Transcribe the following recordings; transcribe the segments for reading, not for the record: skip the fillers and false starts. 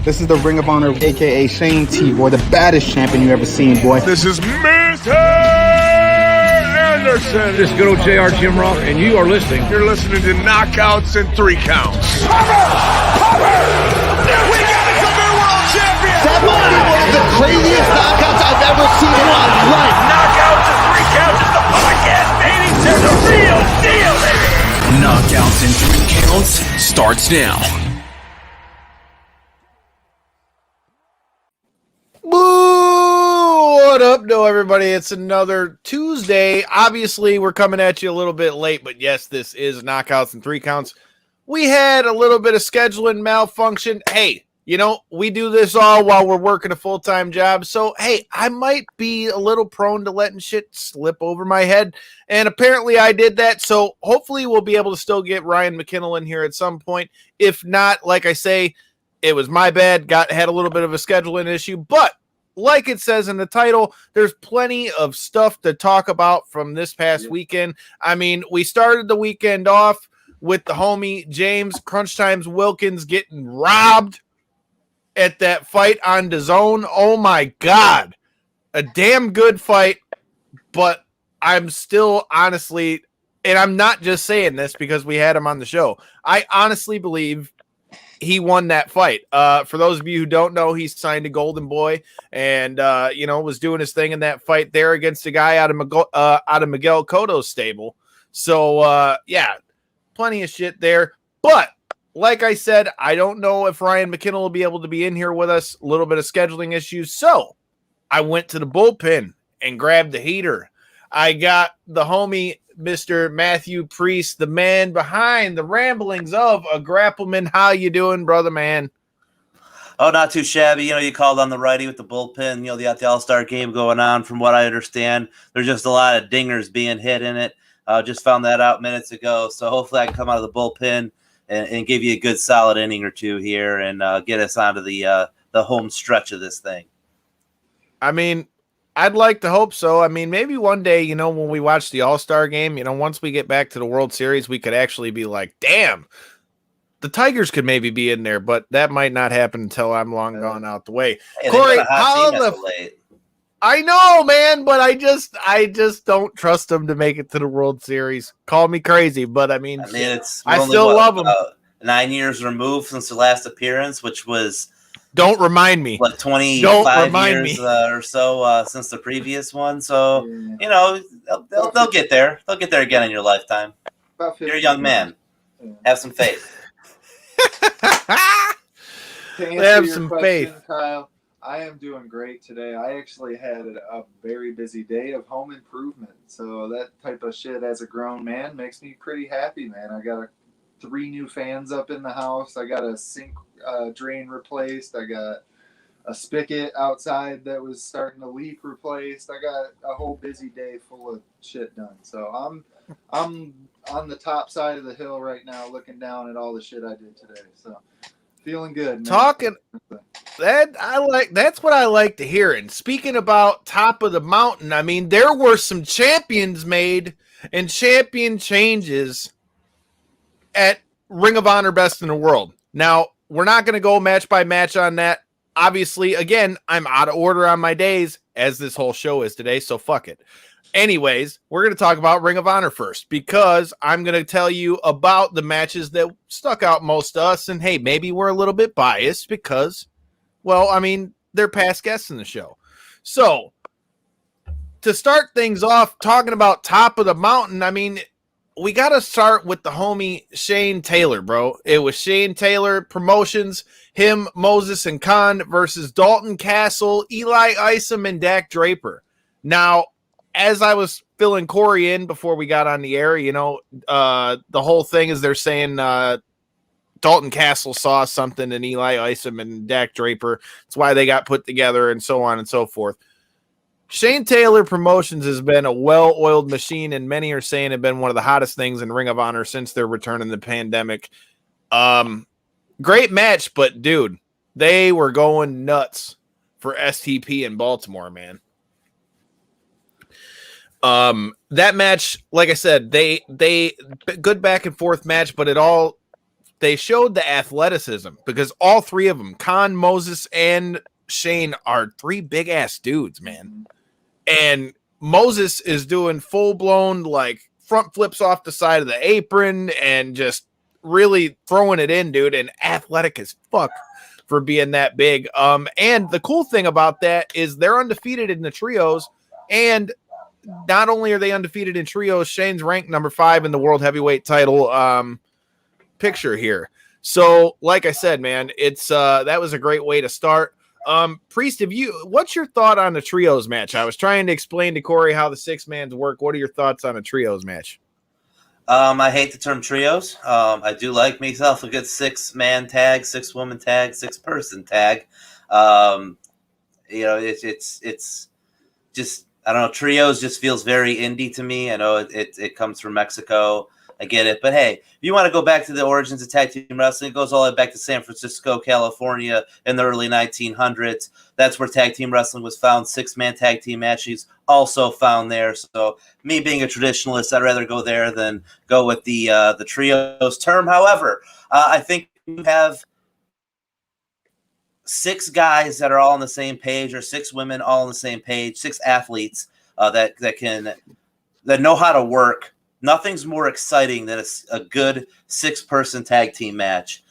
This is the Ring of Honor, a.k.a. Shane T, boy, the baddest champion you ever seen, boy. This is Mr. Anderson. This is good old JR Jim Ross, and you are listening. You're listening to Knockouts and 3 Counts. We got a new world champion! That might be one of the craziest knockouts I've ever seen in my life. Knockouts and 3 Counts is the podcast, baby! It's the real deal, baby! Knockouts and 3 Counts starts now. What up, everybody? It's another Tuesday. Obviously, we're coming at you a little bit late, but yes, this is Knockouts and 3 Counts. We had a little bit of scheduling malfunction. Hey, you know, we do this all while we're working a full-time job, so hey, I might be a little prone to letting shit slip over my head, and apparently I did that, so hopefully we'll be able to still get Ryan McKinnell in here at some point. If not, like I say, it was my bad, had a little bit of a scheduling issue, but like it says in the title, there's plenty of stuff to talk about from this past weekend. I mean, we started the weekend off with the homie James Crunch Times Wilkins getting robbed at that fight on DAZN. Oh my God. A damn good fight, but I'm still honestly, and I'm not just saying this because we had him on the show, I honestly believe he won that fight. For those of you who don't know, he signed a Golden Boy and, was doing his thing in that fight there against a guy out of Miguel Cotto's stable. So, plenty of shit there. But like I said, I don't know if Ryan McKinnell will be able to be in here with us. A little bit of scheduling issues. So I went to the bullpen and grabbed the heater. I got the homie Mr. Mathew Priest, the man behind the ramblings of a Grappleman. How you doing, brother man? Oh, not too shabby. You called on the righty with the bullpen. They got the All-Star game going on. From what I understand, there's just a lot of dingers being hit in it. Just found that out minutes ago. So hopefully I can come out of the bullpen and give you a good solid inning or two here and get us onto the home stretch of this thing. I mean, I'd like to hope so. I mean, maybe one day, when we watch the All-Star game, once we get back to the World Series, we could actually be like, damn, the Tigers could maybe be in there, but that might not happen until I'm long gone out the way. Hey, Corey, I know, man, but I just don't trust them to make it to the World Series. Call me crazy, but I still love them. 9 years removed since the last appearance, which was don't remind me. 25 years or so since the previous one. So, they'll get there. They'll get there again in your lifetime. You're a young man. Have some faith. Have some faith. Kyle, I am doing great today. I actually had a very busy day of home improvement. So that type of shit as a grown man makes me pretty happy, man. I got 3 new fans up in the house. I got a sink drain replaced. I got a spigot outside that was starting to leak replaced. I got a whole busy day full of shit done. So I'm on the top side of the hill right now looking down at all the shit I did today. So feeling good, man. That's what I like to hear. And speaking about top of the mountain, I mean, there were some champions made and champion changes at Ring of Honor Best in the World. Now, we're not going to go match by match on that. Obviously, again, I'm out of order on my days, as this whole show is today, so fuck it. Anyways, we're going to talk about Ring of Honor first, because I'm going to tell you about the matches that stuck out most to us, and hey, maybe we're a little bit biased because, well, I mean, they're past guests in the show. So, to start things off, talking about top of the mountain, I mean, we got to start with the homie Shane Taylor, bro. It was Shane Taylor Promotions, him, Moses, and Khan versus Dalton Castle, Eli Isom, and Dak Draper. Now, as I was filling Corey in before we got on the air, the whole thing is they're saying Dalton Castle saw something in Eli Isom and Dak Draper. That's why they got put together and so on and so forth. Shane Taylor Promotions has been a well-oiled machine, and many are saying have been one of the hottest things in Ring of Honor since their return in the pandemic. Great match, but dude, they were going nuts for STP in Baltimore, man. That match, like I said, they good back and forth match, but it all they showed the athleticism because all three of them, Con, Moses, and Shane, are three big ass dudes, man. And Moses is doing full blown like front flips off the side of the apron and just really throwing it in, dude, and athletic as fuck for being that big. And the cool thing about that is they're undefeated in the trios, and not only are they undefeated in trios, Shane's ranked number 5 in the world heavyweight title picture here. So, like I said, man, it's that was a great way to start. Priest, what's your thought on the trios match? I was trying to explain to Corey how the 6-mans work. What are your thoughts on a trios match? I hate the term trios. I do like myself a good 6-man tag, 6-woman tag, 6-person tag. It's just, I don't know. Trios just feels very indie to me. I know it comes from Mexico. I get it. But hey, if you want to go back to the origins of tag team wrestling, it goes all the way back to San Francisco, California in the early 1900s. That's where tag team wrestling was found. 6-man tag team matches also found there. So me being a traditionalist, I'd rather go there than go with the trios term. However, I think you have 6 guys that are all on the same page, or 6 women all on the same page, 6 athletes that know how to work. Nothing's more exciting than a good 6-person tag team match.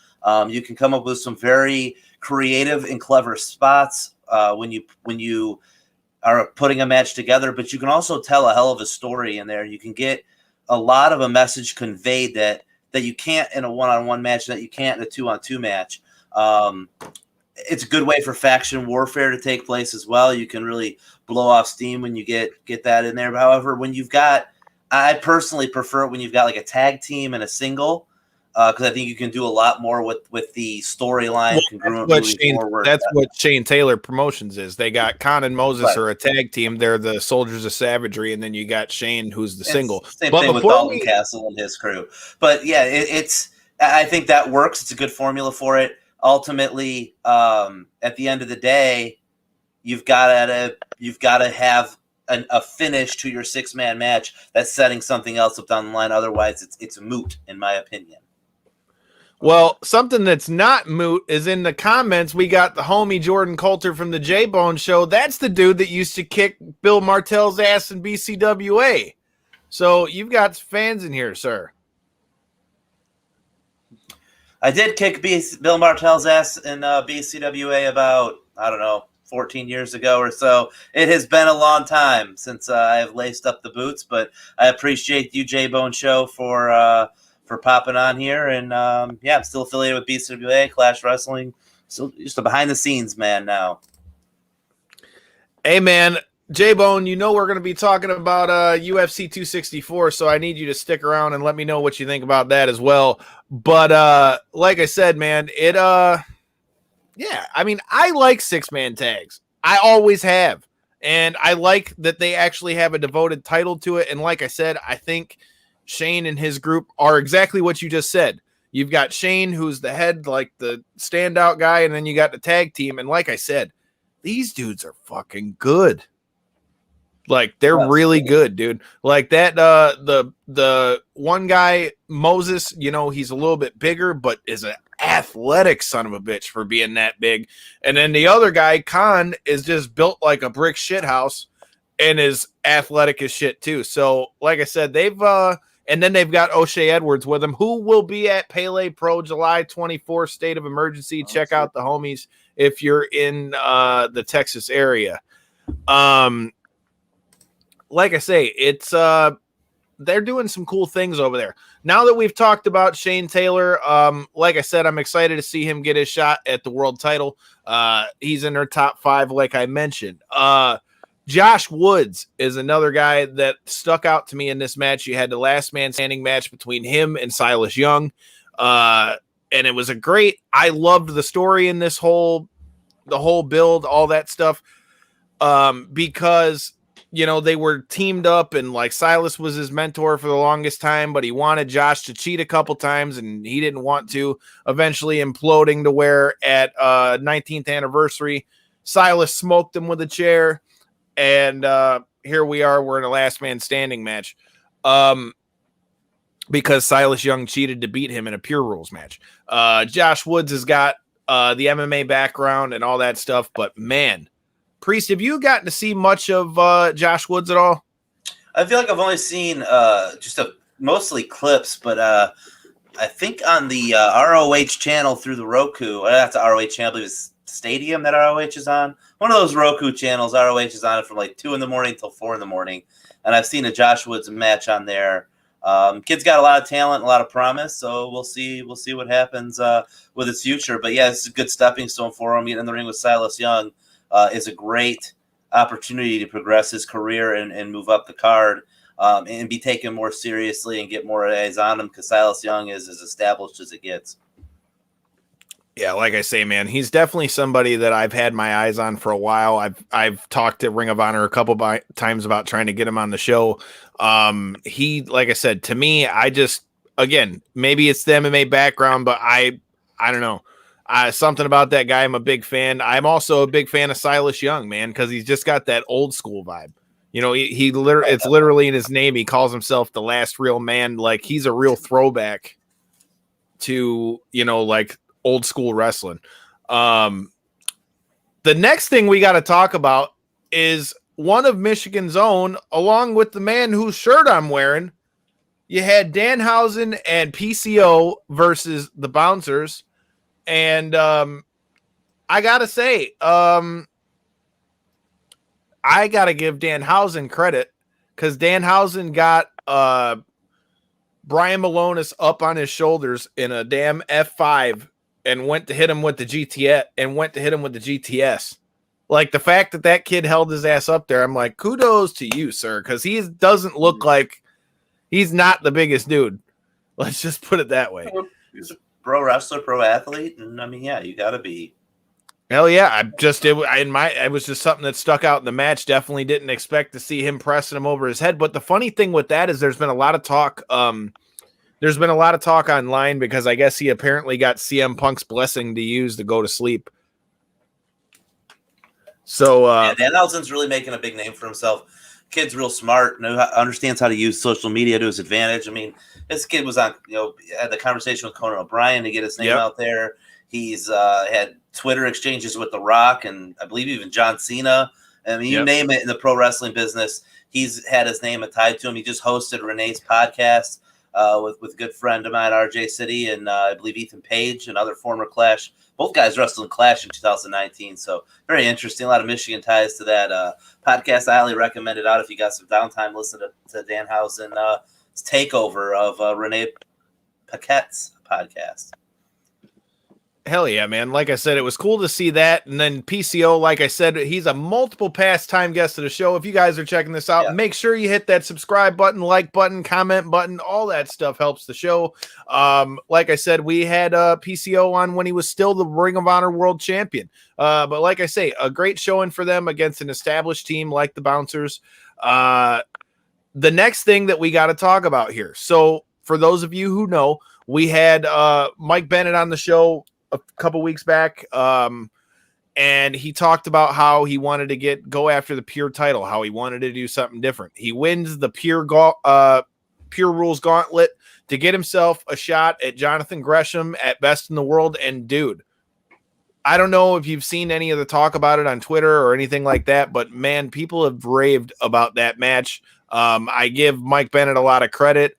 You can come up with some very creative and clever spots when you are putting a match together, but you can also tell a hell of a story in there. You can get a lot of a message conveyed that you can't in a one-on-one match, that you can't in a 2-on-2 match. It's a good way for faction warfare to take place as well. You can really blow off steam when you get that in there. However, I personally prefer it when you've got like a tag team and a single, because I think you can do a lot more with the storyline. That's what Shane Taylor Promotions is. They got Con and Moses are a tag team. They're the Soldiers of Savagery, and then you got Shane, who's the single. Same thing with Dalton Castle and his crew. But yeah, I think that works. It's a good formula for it. Ultimately, at the end of the day, you've got to have a finish to your 6-man match that's setting something else up down the line. Otherwise, it's moot, in my opinion. Well, something that's not moot is in the comments. We got the homie Jordan Coulter from the J-Bone Show. That's the dude that used to kick Bill Martell's ass in BCWA. So you've got fans in here, sir. I did kick Bill Martell's ass in BCWA about, 14 years ago or so. It has been a long time since I have laced up the boots, but I appreciate you, J-Bone Show, for popping on here. And I'm still affiliated with BCWA, Clash Wrestling. Still just a behind-the-scenes man now. Hey, man. J-Bone, we're going to be talking about UFC 264, so I need you to stick around and let me know what you think about that as well. But like I said, man, I like 6-man tags. I always have. And I like that they actually have a devoted title to it. And like I said, I think Shane and his group are exactly what you just said. You've got Shane, who's the head, like the standout guy, and then you got the tag team. And like I said, these dudes are fucking good. Like, they're really good, dude. Like that, the one guy, Moses, he's a little bit bigger, but is an athletic son of a bitch for being that big. And then the other guy, Khan, is just built like a brick shit house and is athletic as shit too. So, like I said, and then they've got O'Shea Edwards with them, who will be at Pele Pro July 24th, State of Emergency. Check out the homies if you're in the Texas area. Like I say, it's they're doing some cool things over there. Now that we've talked about Shane Taylor, like I said, I'm excited to see him get his shot at the world title. He's in their top 5, like I mentioned. Josh Woods is another guy that stuck out to me in this match. You had the last man standing match between him and Silas Young. And it was I loved the story in the whole build, all that stuff. Because they were teamed up, and like Silas was his mentor for the longest time, but he wanted Josh to cheat a couple times and he didn't want to, eventually imploding to where at 19th anniversary, Silas smoked him with a chair. And here we are, we're in a last man standing match. because Silas Young cheated to beat him in a Pure Rules match. Josh Woods has got the MMA background and all that stuff, but man, Priest, have you gotten to see much of Josh Woods at all? I feel like I've only seen mostly clips, but I think on the ROH channel through the Roku, that's the ROH channel, I believe it's Stadium that ROH is on. One of those Roku channels, ROH is on it from like 2 a.m. till 4 a.m. And I've seen a Josh Woods match on there. Kid's got a lot of talent, a lot of promise, so we'll see what happens with his future. But yeah, this is a good stepping stone for him. Getting in the ring with Silas Young is a great opportunity to progress his career and move up the card and be taken more seriously and get more eyes on him, because Silas Young is as established as it gets. Yeah, like I say, man, he's definitely somebody that I've had my eyes on for a while. I've talked to Ring of Honor a couple times about trying to get him on the show. He, like I said, to me, again, maybe it's the MMA background, but I don't know. Something about that guy, I'm a big fan. I'm also a big fan of Silas Young, man, because he's just got that old school vibe. You know, it's literally in his name. He calls himself the last real man. Like, he's a real throwback to, like old school wrestling. The next thing we got to talk about is one of Michigan's own, along with the man whose shirt I'm wearing. You had Danhausen and PCO versus the Bouncers. And I got to say, I got to give Danhausen credit, because Danhausen got Brian Malonis up on his shoulders in a damn F5 and went to hit him with the GTS. Like, the fact that kid held his ass up there, I'm like, kudos to you, sir, because he doesn't look like he's not the biggest dude. Let's just put it that way. He's a pro wrestler, pro athlete, and I mean, yeah, you got to be. Hell yeah! It was just something that stuck out in the match. Definitely didn't expect to see him pressing him over his head. But the funny thing with that is, there's been a lot of talk. There's been a lot of talk online, because I guess he apparently got CM Punk's blessing to use to go to sleep. So Danhausen's really making a big name for himself. Kid's real smart, understands how to use social media to his advantage. I mean, this kid was on, had the conversation with Conan O'Brien to get his name out there. He's had Twitter exchanges with The Rock, and I believe even John Cena. I mean, you name it in the pro wrestling business, he's had his name tied to him. He just hosted Renee's podcast with a good friend of mine, RJ City, and I believe Ethan Page, another former Clash. Both guys wrestled in Clash in 2019, so very interesting. A lot of Michigan ties to that podcast. I highly recommend it out if you got some downtime. Listen to Danhausen's takeover of Renee Paquette's podcast. Hell yeah, man. Like I said, it was cool to see that. And then PCO, like I said, he's a multiple past time guest of the show. If you guys are checking this out, make sure you hit that subscribe button, like button, comment button. All that stuff helps the show. Like I said, we had PCO on when he was still the Ring of Honor World Champion. But like I say, a great showing for them against an established team like the Bouncers. The next thing that we got to talk about here. So for those of you who know, we had Mike Bennett on the show a couple weeks back, and he talked about how he wanted to go after the Pier title, how he wanted to do something different. He wins the Pier Rules Gauntlet to get himself a shot at Jonathan Gresham at Best in the World. And dude, I don't know if you've seen any of the talk about it on Twitter or anything like that, but man, people have raved about that match. I give Mike Bennett a lot of credit,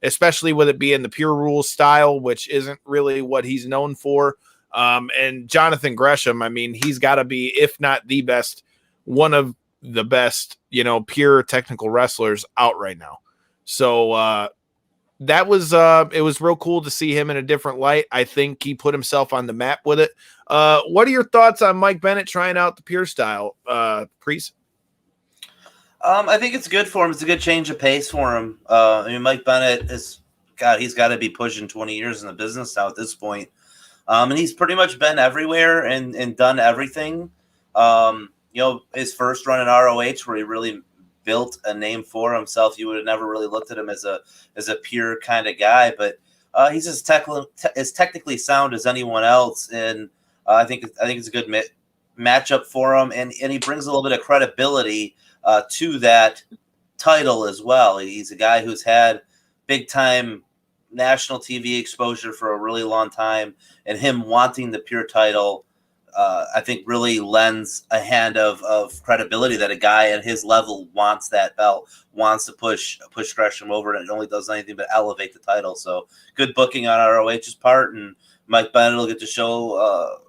especially with it being the Pure Rules style, which isn't really what he's known for. And Jonathan Gresham, I mean, he's got to be, if not the best, one of the best, pure technical wrestlers out right now. So that was it was real cool to see him in a different light. I think he put himself on the map with it. What are your thoughts on Mike Bennett trying out the Pure style, Priest? I think it's good for him. It's a good change of pace for him. I mean, Mike Bennett he's got to be pushing 20 years in the business now at this point. And he's pretty much been everywhere and done everything. His first run in ROH, where he really built a name for himself, you would have never really looked at him as a pure kind of guy, but he's as technically sound as anyone else. And I think it's a good matchup for him. And he brings a little bit of credibility to that title as well. He's a guy who's had big time national TV exposure for a really long time, and him wanting the Pure title, I think really lends a hand of credibility that a guy at his level wants that belt, wants to push Gresham over, and it only does anything but elevate the title. So good booking on ROH's part, and Mike Bennett will get to show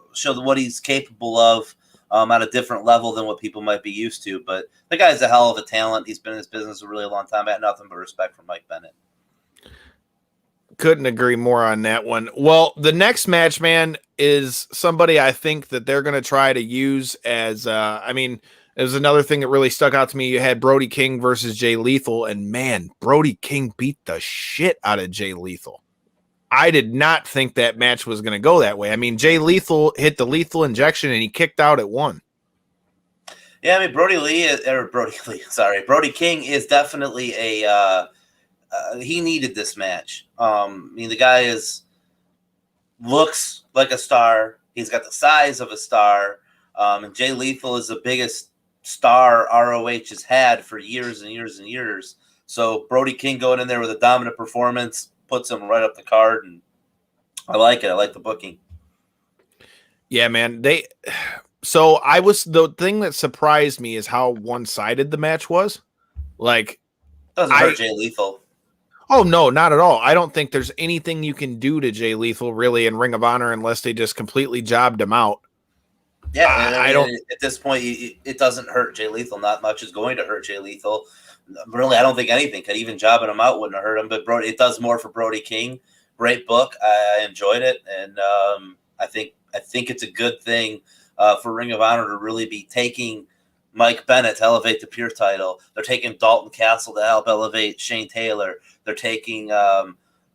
what he's capable of at a different level than what people might be used to. But the guy's a hell of a talent. He's been in this business a really long time. I had nothing but respect for Mike Bennett. Couldn't agree more on that one. Well, the next match, man, is somebody I think that they're going to try to use as, it was another thing that really stuck out to me. You had Brody King versus Jay Lethal, and man, Brody King beat the shit out of Jay Lethal. I did not think that match was going to go that way. I mean, Jay Lethal hit the lethal injection and he kicked out at 1. Yeah, I mean, Brody King is definitely he needed this match. The guy looks like a star. He's got the size of a star. And Jay Lethal is the biggest star ROH has had for years and years and years. So Brody King going in there with a dominant performance puts him right up the card, and I like it. I like the booking. Yeah, man. The thing that surprised me is how one-sided the match was. Like, doesn't hurt Jay Lethal. Oh, no, not at all. I don't think there's anything you can do to Jay Lethal really in Ring of Honor unless they just completely jobbed him out. Yeah, I don't. At this point, it doesn't hurt Jay Lethal. Not much is going to hurt Jay Lethal. Really, I don't think anything could. Even jobbing him out wouldn't have hurt him. But it does more for Brody King. Great book. I enjoyed it, and I think it's a good thing for Ring of Honor to really be taking Mike Bennett to elevate the Pure title. They're taking Dalton Castle to help elevate Shane Taylor. They're taking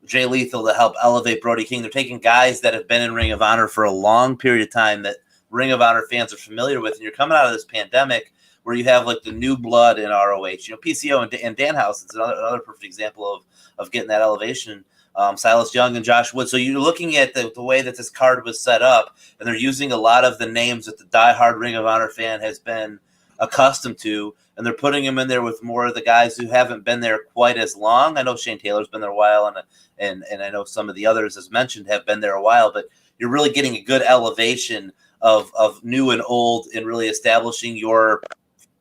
Jay Lethal to help elevate Brody King. They're taking guys that have been in Ring of Honor for a long period of time that Ring of Honor fans are familiar with. And you're coming out of this pandemic where you have like the new blood in ROH. PCO and Danhausen is another perfect example of getting that elevation. Silas Young and Josh Wood. So you're looking at the way that this card was set up, and they're using a lot of the names that the diehard Ring of Honor fan has been accustomed to, and they're putting him in there with more of the guys who haven't been there quite as long. I know Shane Taylor's been there a while, and I know some of the others, as mentioned, have been there a while, but you're really getting a good elevation of new and old and really establishing your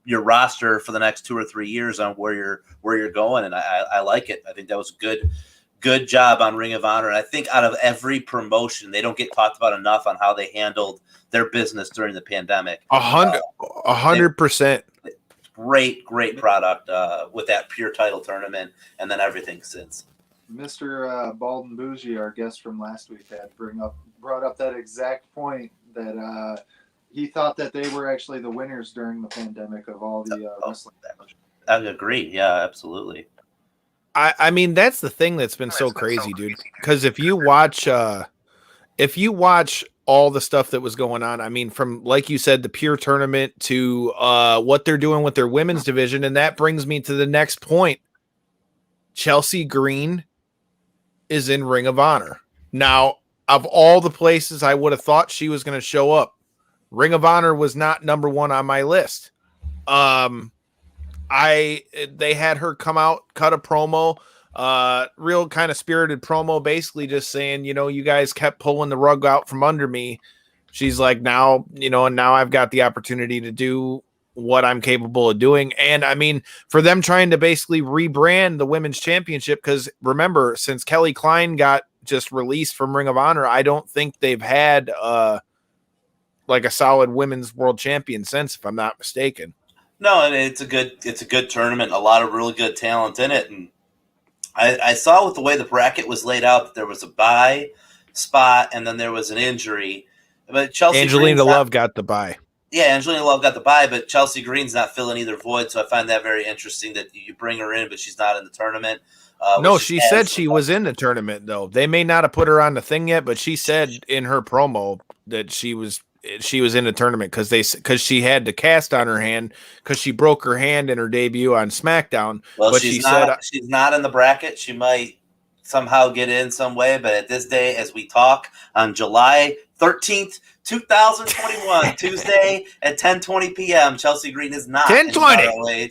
roster for the next 2 or 3 years on where you're going. And I like it. I think that was good job on Ring of Honor. And I think out of every promotion, they don't get talked about enough on how they handled their business during the pandemic. 100%. Great product with that Pure title tournament, and then everything since. Mr. Bald and Bougie, our guest from last week, had brought up that exact point that he thought that they were actually the winners during the pandemic of all the wrestling. I agree. Yeah, absolutely. I mean, that's the thing that's been so crazy, dude. Because if you watch all the stuff that was going on, I mean, from, like you said, the Pure tournament to what they're doing with their women's division, and that brings me to the next point. Chelsea Green is in Ring of Honor. Now, of all the places I would have thought she was going to show up, Ring of Honor was not number one on my list. They had her come out, cut a promo, real kind of spirited promo, basically just saying, you guys kept pulling the rug out from under me. She's like, now I've got the opportunity to do what I'm capable of doing. And I mean, for them trying to basically rebrand the women's championship, because remember, since Kelly Klein got just released from Ring of Honor, I don't think they've had like a solid women's world champion since, if I'm not mistaken. No, and it's a good tournament. A lot of really good talent in it, and I saw with the way the bracket was laid out that there was a bye spot and then there was an injury. But Angelina Love got the bye. Yeah, Angelina Love got the bye, but Chelsea Green's not filling either void. So I find that very interesting that you bring her in, but she's not in the tournament. No, she said she was in the tournament, though. They may not have put her on the thing yet, but she said in her promo that she was in the tournament because she had the cast on her hand because she broke her hand in her debut on SmackDown. Well, but she's not in the bracket. She might somehow get in some way, but at this day, as we talk on July 13th, 2021, Tuesday at 10:20 p.m., Chelsea Green is not 10:20 in ROH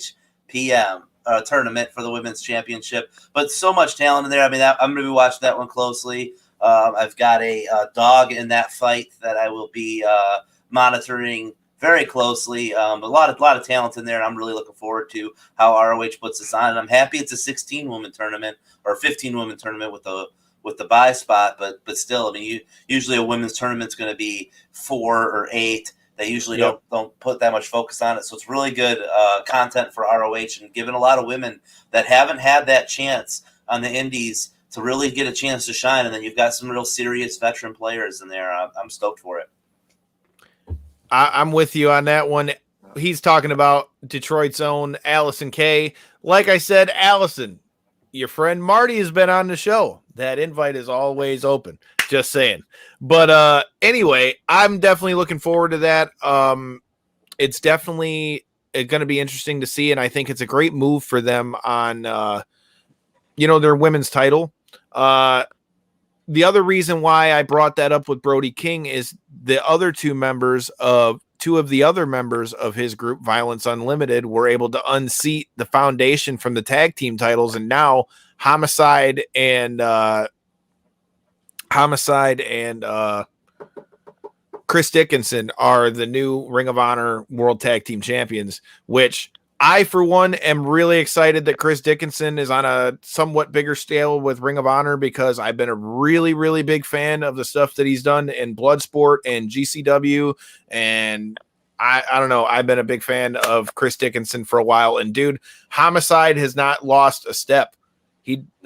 p.m. tournament for the women's championship. But so much talent in there. I mean, I'm going to be watching that one closely. I've got a dog in that fight that I will be monitoring very closely. A lot of talent in there, and I'm really looking forward to how ROH puts this on. And I'm happy it's a 16-woman tournament or 15-woman tournament with the bye spot, but still, I mean, usually a women's tournament's going to be 4 or 8. They usually don't put that much focus on it, so it's really good content for ROH and giving a lot of women that haven't had that chance on the indies to really get a chance to shine. And then you've got some real serious veteran players in there. I'm stoked for it. I'm with you on that one. He's talking about Detroit's own Allison Kay. Like I said, Allison, your friend Marty has been on the show. That invite is always open. Just saying. But anyway, I'm definitely looking forward to that. It's definitely going to be interesting to see, and I think it's a great move for them on, their women's title. The other reason why I brought that up with Brody King is the other two of the other members of his group, Violence Unlimited, were able to unseat the Foundation from the tag team titles, and now Homicide and Chris Dickinson are the new Ring of Honor World Tag Team Champions, which I, for one, am really excited that Chris Dickinson is on a somewhat bigger scale with Ring of Honor, because I've been a really, really big fan of the stuff that he's done in Bloodsport and GCW. And I don't know, I've been a big fan of Chris Dickinson for a while. And dude, Homicide has not lost a step.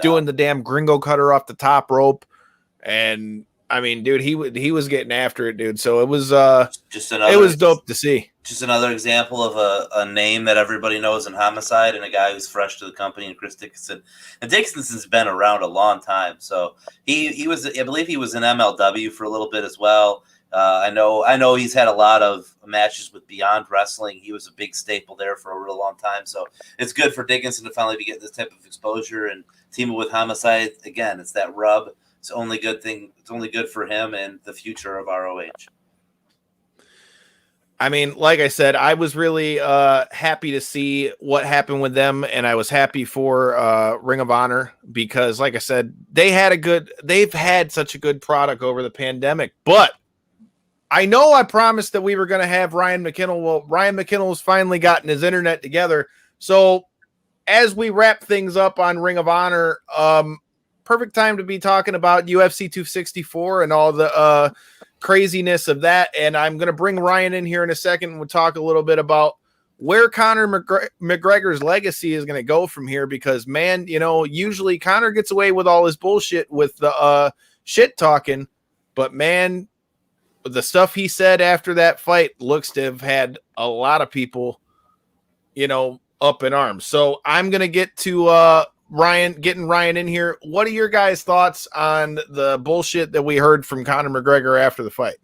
Doing the damn gringo cutter off the top rope. And I mean, dude, he was getting after it, dude. So it was it was dope to see. Just another example of a name that everybody knows in Homicide, and a guy who's fresh to the company, and Chris Dickinson. And Dickinson's been around a long time, so he was, I believe, he was in MLW for a little bit as well. I know he's had a lot of matches with Beyond Wrestling. He was a big staple there for a real long time. So it's good for Dickinson to finally be getting this type of exposure and teaming with Homicide again. It's that rub. It's only good thing. It's only good for him and the future of ROH. I mean, like I said, I was really happy to see what happened with them, and I was happy for Ring of Honor because, like I said, they've had such a good product over the pandemic. But I know I promised that we were going to have Ryan McKinnell. Well, Ryan McKinnell has finally gotten his internet together. So as we wrap things up on Ring of Honor, perfect time to be talking about UFC 264 and all the craziness of that. And I'm going to bring Ryan in here in a second. We'll talk a little bit about where Conor McGregor's legacy is going to go from here, because, man, usually Conor gets away with all his bullshit with the shit talking, but, man, the stuff he said after that fight looks to have had a lot of people, up in arms. So I'm going to get to getting Ryan in here. What are your guys' thoughts on the bullshit that we heard from Conor McGregor after the fight?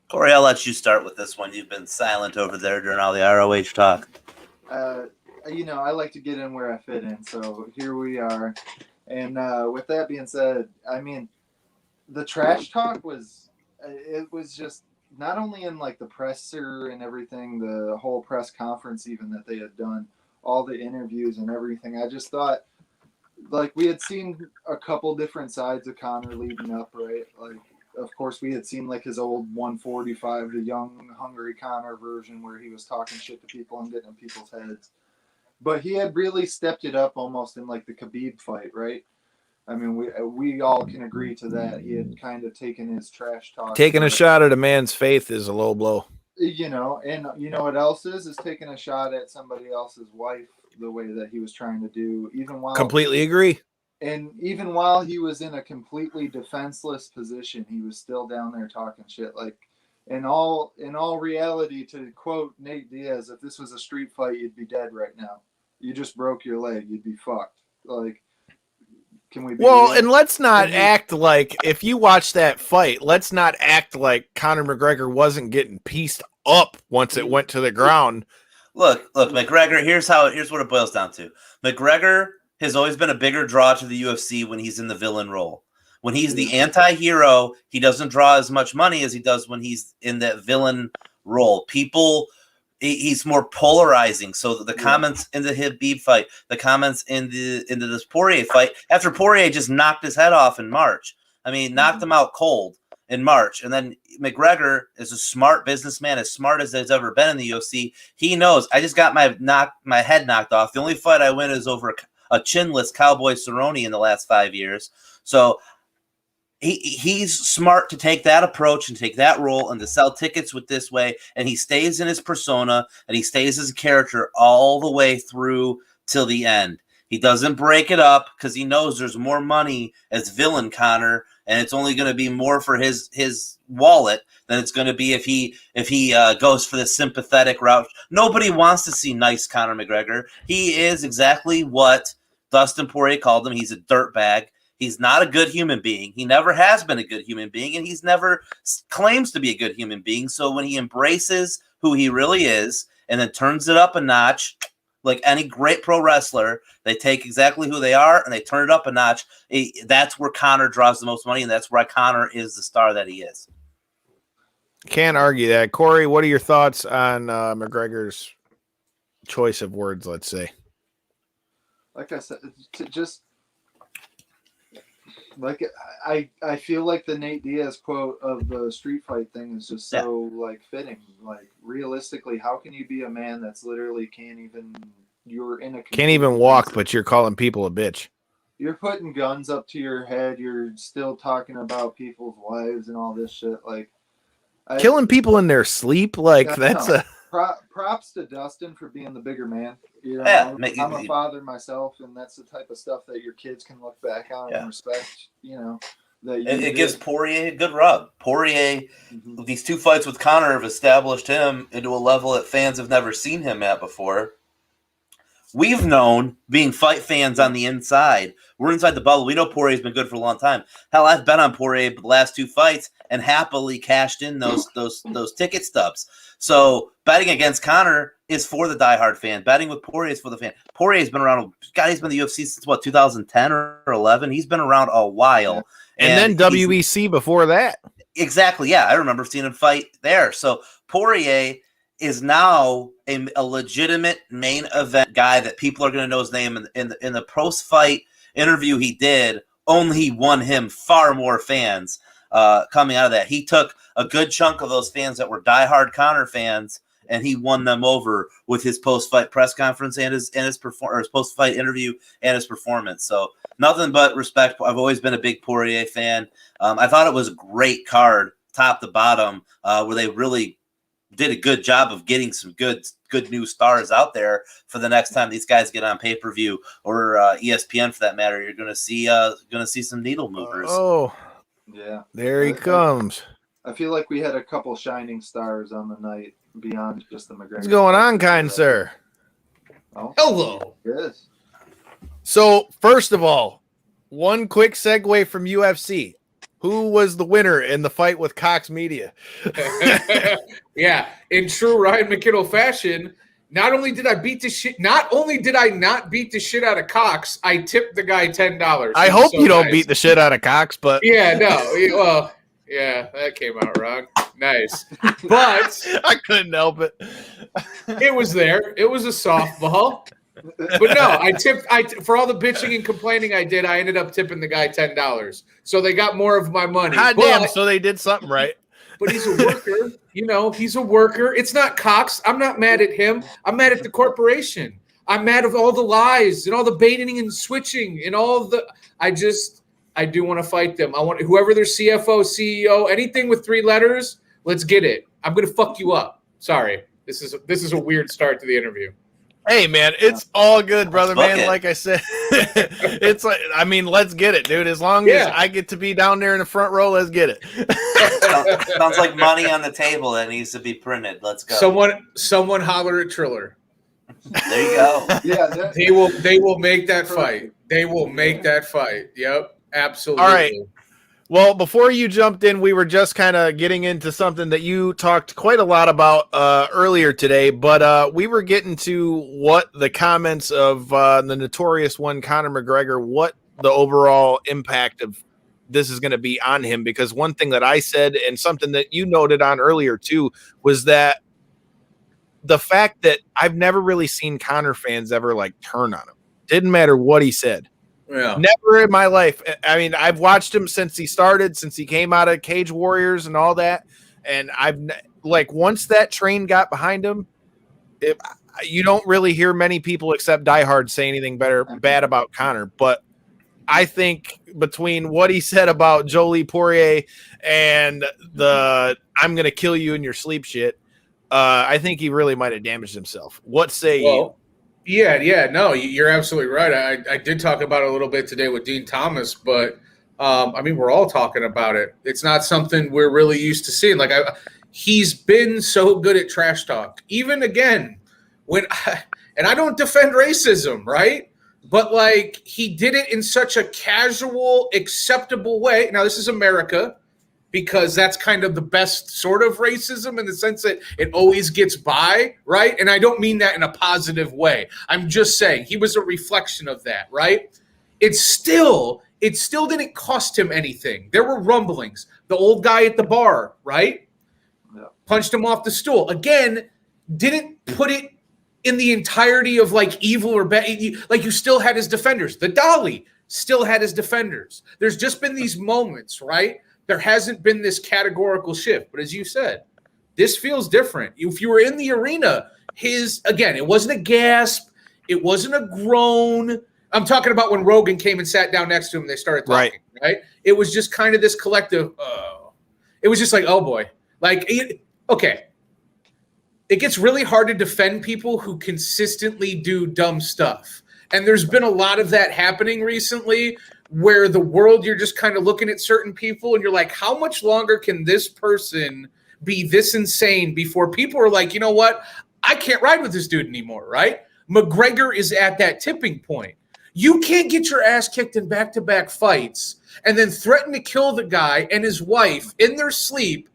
Corey, I'll let you start with this one. You've been silent over there during all the ROH talk. I like to get in where I fit in, so here we are. And with that being said, I mean, the trash talk was just not only in like the presser and everything, the whole press conference even that they had done, all the interviews and everything. I just thought, like, we had seen a couple different sides of Conor leading up, right? Like, of course, we had seen like his old 145, the young, hungry Conor version where he was talking shit to people and getting in people's heads. But he had really stepped it up almost in like the Khabib fight, right? I mean, we all can agree to that. He had kind of taken his trash talk. Taking a shot at a man's faith is a low blow. And you know what else is taking a shot at somebody else's wife the way that he was trying to do, even while completely agree. And even while he was in a completely defenseless position, he was still down there talking shit. Like, in all reality, to quote Nick Diaz, if this was a street fight, you'd be dead right now. You just broke your leg, you'd be fucked. Like, can we be real? And let's not act like, if you watch that fight, let's not act like Conor McGregor wasn't getting pieced up once it went to the ground. Look, McGregor, here's what it boils down to. McGregor has always been a bigger draw to the UFC when he's in the villain role. When he's the anti-hero, he doesn't draw as much money as he does when he's in that villain role. People, he's more polarizing. So the comments in the Habib fight, the comments into this Poirier fight, after Poirier just knocked his head off in March. I mean, knocked him out cold in March. And then McGregor is a smart businessman, as smart as there's ever been in the UFC. He knows, I just got my head knocked off. The only fight I win is over a chinless Cowboy Cerrone in the last 5 years. So he's smart to take that approach and take that role and to sell tickets with this way. And he stays in his persona and he stays as a character all the way through till the end. He doesn't break it up because he knows there's more money as villain Conor, and it's only going to be more for his wallet than it's going to be if he goes for the sympathetic route. Nobody wants to see nice Conor McGregor. He is exactly what Dustin Poirier called him. He's a dirtbag. He's not a good human being. He never has been a good human being, and he's never claims to be a good human being. So when he embraces who he really is and then turns it up a notch, like any great pro wrestler, they take exactly who they are and they turn it up a notch. That's where Conor draws the most money, and that's why Conor is the star that he is. Can't argue that. Corey, what are your thoughts on McGregor's choice of words, let's say? Like I said, just like I feel like the Nate Diaz quote of the street fight thing is just so like fitting. Like realistically, how can you be a man that's literally can't even walk, but you're calling people a bitch? You're putting guns up to your head. You're still talking about people's wives and all this shit. Like killing people in their sleep. Like that's a props to Dustin for being the bigger man. You know, I'm a father myself, and that's the type of stuff that your kids can look back on and respect. You know, that it gives Poirier a good rub. Poirier, these two fights with Conor have established him into a level that fans have never seen him at before. We've known, being fight fans on the inside, we're inside the bubble. We know Poirier's been good for a long time. Hell, I've been on Poirier the last two fights and happily cashed in those ticket stubs. So betting against Conor is for the diehard fan. Betting with Poirier is for the fan. Poirier's been around. God, he's been in the UFC since 2010 or 11. He's been around a while. And then WEC before that. Exactly. Yeah, I remember seeing him fight there. So Poirier is now a legitimate main event guy that people are going to know his name. In the post-fight interview he did, only won him far more fans coming out of that. He took a good chunk of those fans that were diehard Conor fans, and he won them over with his post-fight press conference and his post-fight interview and his performance. So nothing but respect. I've always been a big Poirier fan. I thought it was a great card, top to bottom, where they really did a good job of getting some good new stars out there for the next time these guys get on pay-per-view or ESPN for that matter. You're going to see some needle movers. Oh, yeah, there he comes. I feel like we had a couple shining stars on the night beyond just the McGregor. What's going on, kind sir? Oh, hello. Yes. So first of all, one quick segue from UFC. Who was the winner in the fight with Cox Media? Yeah, in true Ryan McKinnell fashion, not only did I not beat the shit out of Cox, I tipped the guy $10. I hope you don't beat the shit out of Cox, but yeah, no, well, yeah, that came out wrong. Nice, but I couldn't help it. It was there. It was a softball. But no, I tipped. For all the bitching and complaining I did, I ended up tipping the guy $10. So they got more of my money. God damn! So they did something right. But he's a worker. You know, he's a worker. It's not Cox. I'm not mad at him. I'm mad at the corporation. I'm mad at all the lies and all the baiting and switching and all the. I do want to fight them. I want whoever their CFO, CEO, anything with 3 letters. Let's get it. I'm gonna fuck you up. Sorry. This is a weird start to the interview. Hey man, it's all good, brother, man. Like I said, it's like, I mean, let's get it, dude. As long as I get to be down there in the front row, let's get it. Sounds like money on the table that needs to be printed. Let's go. Someone holler at Triller. There you go. Yeah, they will make that fight. They will make that fight. Yep, absolutely. All right. Well, before you jumped in, we were just kind of getting into something that you talked quite a lot about earlier today, but we were getting to what the comments of the notorious one, Conor McGregor, what the overall impact of this is going to be on him, because one thing that I said and something that you noted on earlier too was that the fact that I've never really seen Conor fans ever like turn on him. Didn't matter what he said. Yeah. Never in my life. I mean, I've watched him since he started, since he came out of Cage Warriors and all that. And once that train got behind him, you don't really hear many people except diehards say anything bad about Conor. But I think between what he said about Jolie Poirier and the "I'm going to kill you in your sleep" shit, I think he really might have damaged himself. What say you? Yeah, no, you're absolutely right. I did talk about it a little bit today with Dean Thomas, but I mean, we're all talking about it. It's not something we're really used to seeing. Like, he's been so good at trash talk. Even again, and I don't defend racism, right? But like, he did it in such a casual, acceptable way. Now, this is America, because that's kind of the best sort of racism in the sense that it always gets by, right? And I don't mean that in a positive way. I'm just saying he was a reflection of that, right? It still didn't cost him anything. There were rumblings. The old guy at the bar, right? Yeah. Punched him off the stool. Again, didn't put it in the entirety of like evil or bad. Like, you still had his defenders. The Dolly still had his defenders. There's just been these moments, right? There hasn't been this categorical shift. But as you said, this feels different. If you were in the arena, it wasn't a gasp. It wasn't a groan. I'm talking about when Rogan came and sat down next to him and they started talking, right? It was just kind of this collective, it was just like, oh boy. Like, okay. It gets really hard to defend people who consistently do dumb stuff. And there's been a lot of that happening recently, where the world, you're just kind of looking at certain people and you're like, how much longer can this person be this insane before people are like, you know what? I can't ride with this dude anymore, right? McGregor is at that tipping point. You can't get your ass kicked in back-to-back fights and then threaten to kill the guy and his wife in their sleep.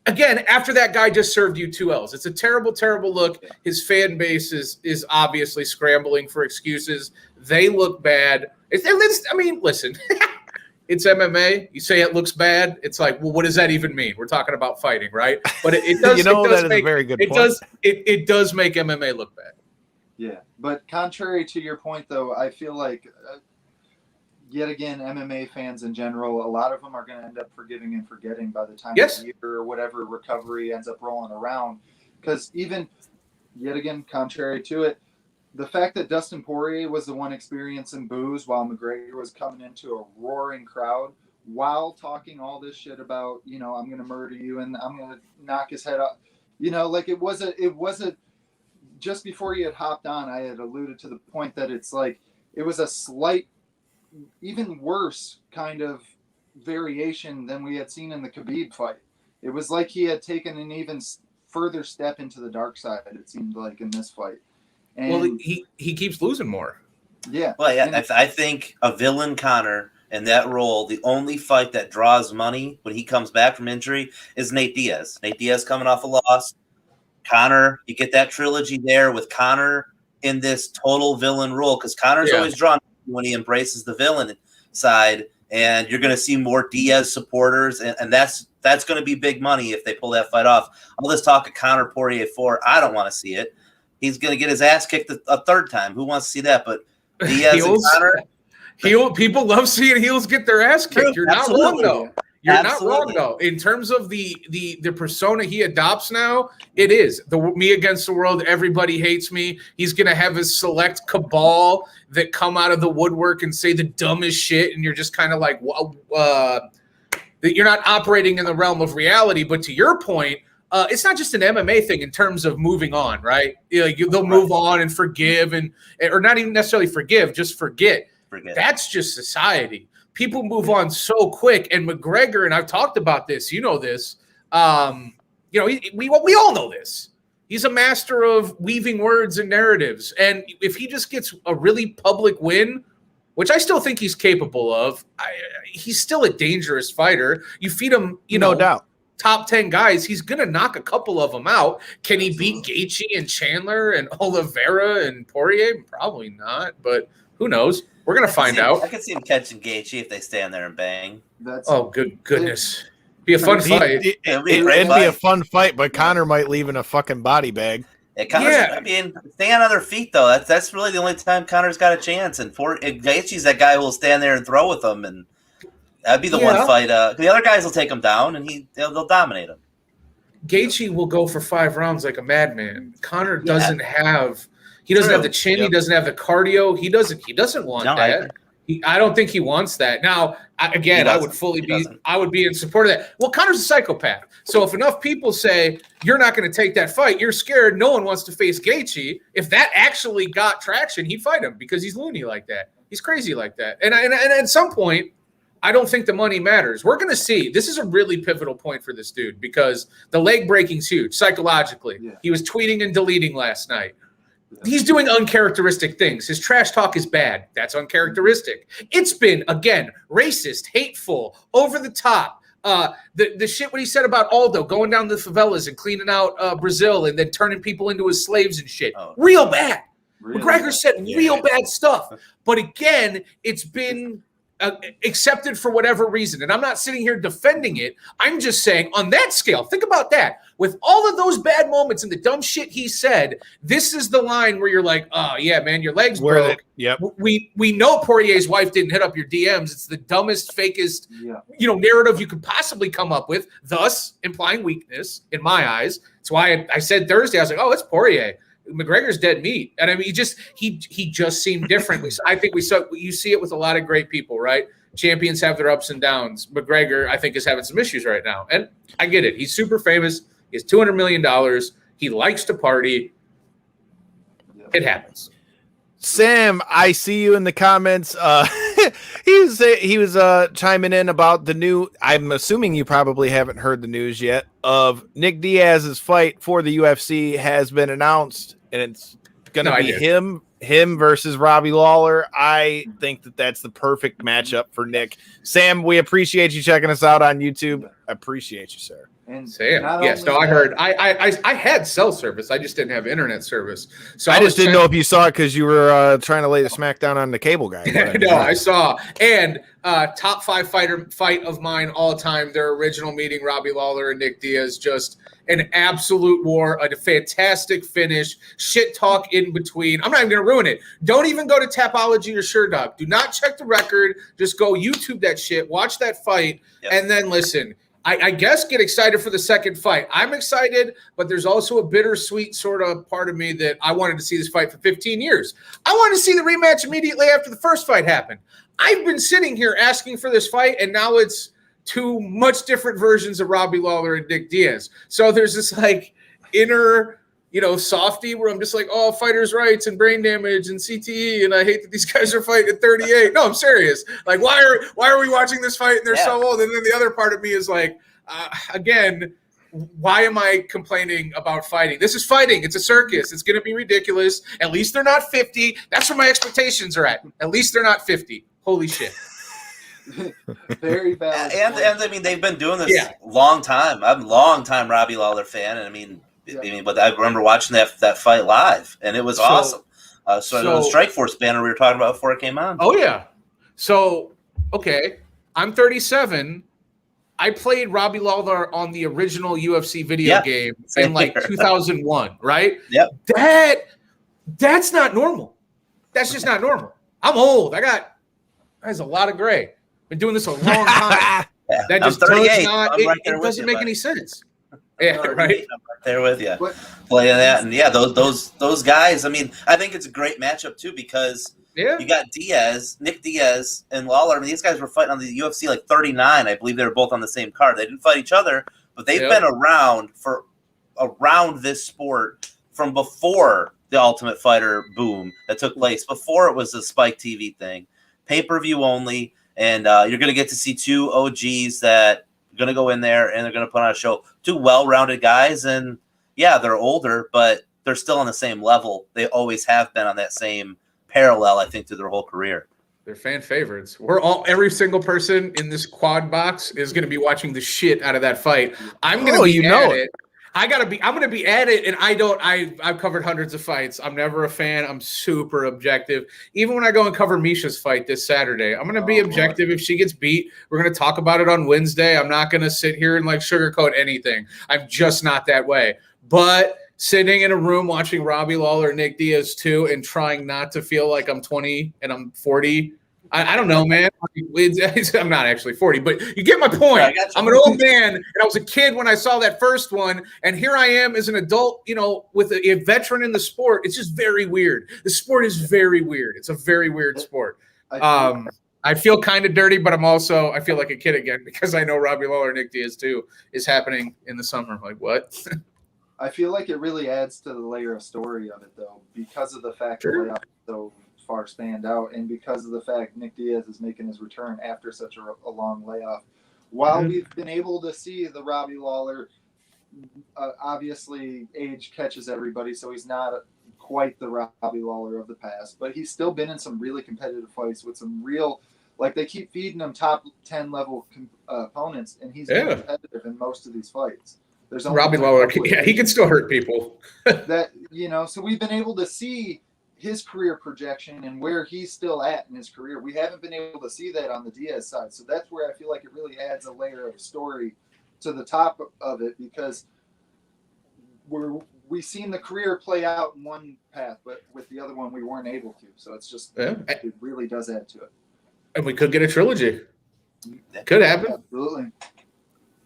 Again, after that guy just served you 2 L's. It's a terrible, terrible look. His fan base is obviously scrambling for excuses. They look bad. I mean, listen, it's MMA. You say it looks bad. It's like, well, what does that even mean? We're talking about fighting, right? But it does. That is a very good point. It does make MMA look bad. Yeah, but contrary to your point, though, I feel like yet again, MMA fans in general, a lot of them are going to end up forgiving and forgetting by the time the year or whatever recovery ends up rolling around. Because even, yet again, contrary to it, the fact that Dustin Poirier was the one experiencing booze while McGregor was coming into a roaring crowd while talking all this shit about, you know, I'm going to murder you and I'm going to knock his head off. You know, like it wasn't just before he had hopped on, I had alluded to the point that it's like, it was a slight, even worse kind of variation than we had seen in the Khabib fight. It was like he had taken an even further step into the dark side, it seemed like, in this fight. And, well, he keeps losing more. Yeah. Well, yeah, I think a villain Conor in that role, the only fight that draws money when he comes back from injury is Nate Diaz. Nate Diaz coming off a loss. Conor, you get that trilogy there with Conor in this total villain role, because Conor's always drawn when he embraces the villain side, and you're going to see more Diaz supporters, and that's going to be big money if they pull that fight off. All this talk of Conor Poirier 4, I don't want to see it. He's going to get his ass kicked a third time. Who wants to see that? But Diaz and Conor, people love seeing heels get their ass kicked. You're not wrong, though. You're not wrong, though. In terms of the persona he adopts now, it is the me against the world. Everybody hates me. He's gonna have his select cabal that come out of the woodwork and say the dumbest shit, and you're just kind of like, that you're not operating in the realm of reality. But to your point, it's not just an MMA thing in terms of moving on, right? They'll move on and forgive, or not even necessarily forgive, just forget. That's just society. People move on so quick, and McGregor, and I've talked about this, you know this, we all know this. He's a master of weaving words and narratives, and if he just gets a really public win, which I still think he's capable of, he's still a dangerous fighter. You feed him, no doubt, top 10 guys, he's going to knock a couple of them out. Can he beat Gaethje and Chandler and Oliveira and Poirier? Probably not, but who knows? We're going to find out. I can see him catching Gaethje if they stand there and bang. Goodness. Be a fun fight. It'd be a great It'd be a fun fight, but Conor might leave in a fucking body bag. I mean, staying on their feet though. That's really the only time Conor's got a chance. And Gaethje's that guy who will stand there and throw with him, and that'd be the one fight. The other guys will take him down, and they'll dominate him. Gaethje will go for 5 rounds like a madman. Conor doesn't have. He doesn't have the chin. He doesn't have the cardio. He doesn't want that. I don't think he wants that. Now, again, I would be in support of that. Well, Conor's a psychopath. So if enough people say you're not going to take that fight, you're scared, no one wants to face Gaethje. If that actually got traction, he'd fight him because he's loony like that. He's crazy like that. And at some point, I don't think the money matters. We're going to see. This is a really pivotal point for this dude because the leg breaking's huge psychologically. Yeah. He was tweeting and deleting last night. He's doing uncharacteristic things. His trash talk is bad. That's uncharacteristic. It's been, again, racist, hateful, over the top. The shit what he said about Aldo going down to the favelas and cleaning out Brazil and then turning people into his slaves and shit. Real bad. Really McGregor said real bad stuff. But again, it's been accepted for whatever reason. And I'm not sitting here defending it. I'm just saying on that scale, think about that. With all of those bad moments and the dumb shit he said, this is the line where you're like, oh, yeah, man, your legs broke. Yep. We know Poirier's wife didn't hit up your DMs. It's the dumbest, fakest, narrative you could possibly come up with, thus implying weakness in my eyes. That's why I said Thursday, I was like, oh, it's Poirier. McGregor's dead meat. And I mean, he just seemed different. I think you see it with a lot of great people, right? Champions have their ups and downs. McGregor, I think, is having some issues right now. And I get it. He's super famous. He has $200 million. He likes to party. It happens. Sam, I see you in the comments. He was chiming in about the new. I'm assuming you probably haven't heard the news yet of Nick Diaz's fight for the UFC has been announced, and it's going to be him versus Robbie Lawler. I think that's the perfect matchup for Nick. Sam, we appreciate you checking us out on YouTube. I appreciate you, sir. And Sam, yes, no, I heard. I had cell service. I just didn't have internet service. So I just didn't know if you saw it because you were trying to lay the smackdown on the cable guy. No, I saw. And top 5 fight of mine all time. Their original meeting, Robbie Lawler and Nick Diaz, just an absolute war, a fantastic finish, shit talk in between. I'm not even going to ruin it. Don't even go to Tapology or SureDog. Do not check the record. Just go YouTube that shit, watch that fight, and then listen. I guess get excited for the second fight. I'm excited, but there's also a bittersweet sort of part of me that I wanted to see this fight for 15 years. I wanted to see the rematch immediately after the first fight happened. I've been sitting here asking for this fight, and now it's 2 much different versions of Robbie Lawler and Nick Diaz. So there's this like inner, softy where I'm just like, oh, fighters' rights and brain damage and CTE, and I hate that these guys are fighting at 38. No, I'm serious. Like, why are we watching this fight and they're so old? And then the other part of me is like, again, why am I complaining about fighting? This is fighting. It's a circus. It's going to be ridiculous. At least they're not 50. That's where my expectations are at. At least they're not 50. Holy shit. Very bad. And I mean, they've been doing this long time. I'm a long time Robbie Lawler fan, and I mean, but I remember watching that fight live, and it was awesome. So the Strikeforce banner we were talking about before it came on. Oh yeah. So okay, I'm 37. I played Robbie Lawler on the original UFC video game in like 2001, right? Yep. That's not normal. That's just not normal. I'm old. That's a lot of gray. Been doing this a long time. That just does not. It doesn't make any sense. Yeah, right. I'm right there with you. Playing that, and those guys. I mean, I think it's a great matchup too because you got Nick Diaz, and Lawler. I mean, these guys were fighting on the UFC like 39. I believe they were both on the same card. They didn't fight each other, but they've been around this sport from before the Ultimate Fighter boom that took place. Before it was a Spike TV thing, pay-per-view only, and you're going to get to see 2 OGs that. Going to go in there and they're going to put on a show. 2 well-rounded guys, and they're older, but they're still on the same level. They always have been on that same parallel, I think, through their whole career. They're fan favorites. Every single person in this quad box is going to be watching the shit out of that fight. I'm going to be at it. I'm gonna be at it, and I've covered hundreds of fights. I'm never a fan. I'm super objective. Even when I go and cover Misha's fight this Saturday, I'm gonna be objective. If she gets beat, we're gonna talk about it on Wednesday. I'm not gonna sit here and like sugarcoat anything. I'm just not that way. But sitting in a room watching Robbie Lawler, Nick Diaz too, and trying not to feel like I'm 20 and I'm 40. I don't know, man. I'm not actually 40, but you get my point. I'm an old man, and I was a kid when I saw that first one, and here I am as an adult, with a veteran in the sport. It's just very weird. The sport is very weird. It's a very weird sport. I feel kind of dirty, but I feel like a kid again because I know Robbie Lawler, Nick Diaz too, is happening in the summer. I'm like, what? I feel like it really adds to the layer of story of it, though, because of the fact that so far stand out, and because of the fact Nick Diaz is making his return after such a long layoff. While we've been able to see the Robbie Lawler, obviously age catches everybody, so he's not quite the Robbie Lawler of the past, but he's still been in some really competitive fights with some real, like they keep feeding him top 10 level opponents, and he's been competitive in most of these fights. There's Robbie Lawler, he can still hurt people. So we've been able to see his career projection and where he's still at in his career. We haven't been able to see that on the Diaz side. So that's where I feel like it really adds a layer of story to the top of it, because we've seen the career play out in one path, but with the other one we weren't able to. So it's just it really does add to it. And we could get a trilogy. Could happen. Absolutely.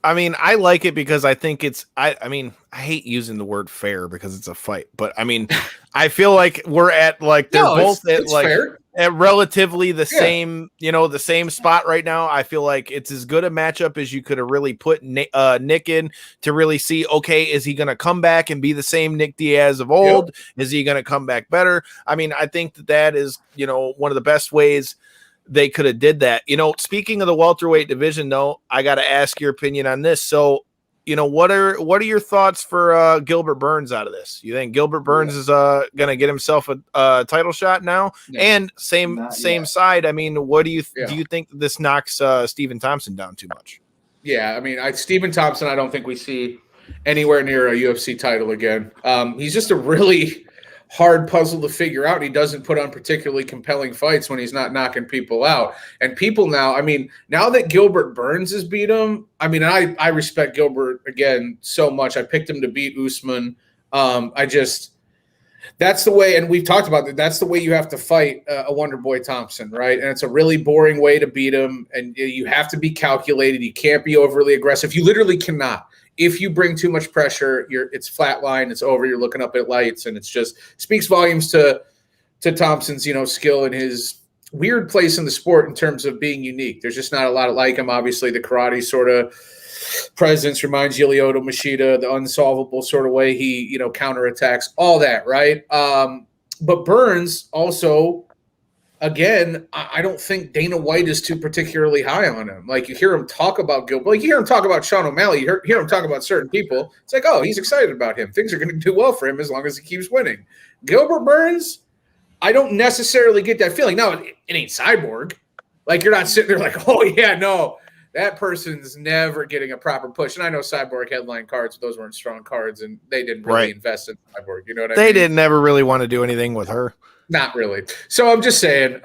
I mean, I like it because I think I hate using the word fair because it's a fight, but I mean, I feel like we're at like they're both at like fair. At relatively the same, the same spot right now. I feel like it's as good a matchup as you could have really put Nick in to really see, okay, is he going to come back and be the same Nick Diaz of old? Yep. Is he going to come back better? I mean, I think that is, one of the best ways they could have did that. Speaking of the welterweight division, though, I got to ask your opinion on this. So, what are your thoughts for Gilbert Burns out of this? You think Gilbert Burns is going to get himself a title shot now? No, and same side. I mean, what do you think that this knocks Stephen Thompson down too much? Yeah, I mean, Stephen Thompson, I don't think we see anywhere near a UFC title again. He's just a really hard puzzle to figure out. He doesn't put on particularly compelling fights when he's not knocking people out. And people now, now that Gilbert Burns has beat him, I respect Gilbert again so much. I picked him to beat Usman. That's the way, and we've talked about that. That's the way you have to fight a Wonder Boy Thompson, right? And it's a really boring way to beat him. And you have to be calculated. You can't be overly aggressive. You literally cannot. If you bring too much pressure, it's flatline, it's over, you're looking up at lights, and it's just speaks volumes to Thompson's, skill and his weird place in the sport in terms of being unique. There's just not a lot like him. Obviously, the karate sort of presence reminds you of Lyoto Machida, the unsolvable sort of way he, counterattacks, all that, right? But Burns also, again, I don't think Dana White is too particularly high on him. Like, you hear him talk about Gilbert. Like, you hear him talk about Sean O'Malley. You hear him talk about certain people. It's like, oh, he's excited about him. Things are going to do well for him as long as he keeps winning. Gilbert Burns, I don't necessarily get that feeling. Now, it ain't Cyborg. Like, you're not sitting there like, oh, yeah, no, that person's never getting a proper push. And I know Cyborg headline cards, but those weren't strong cards, and they didn't really invest in Cyborg. You know what I mean? They didn't ever really want to do anything with her. Not really. So I'm just saying,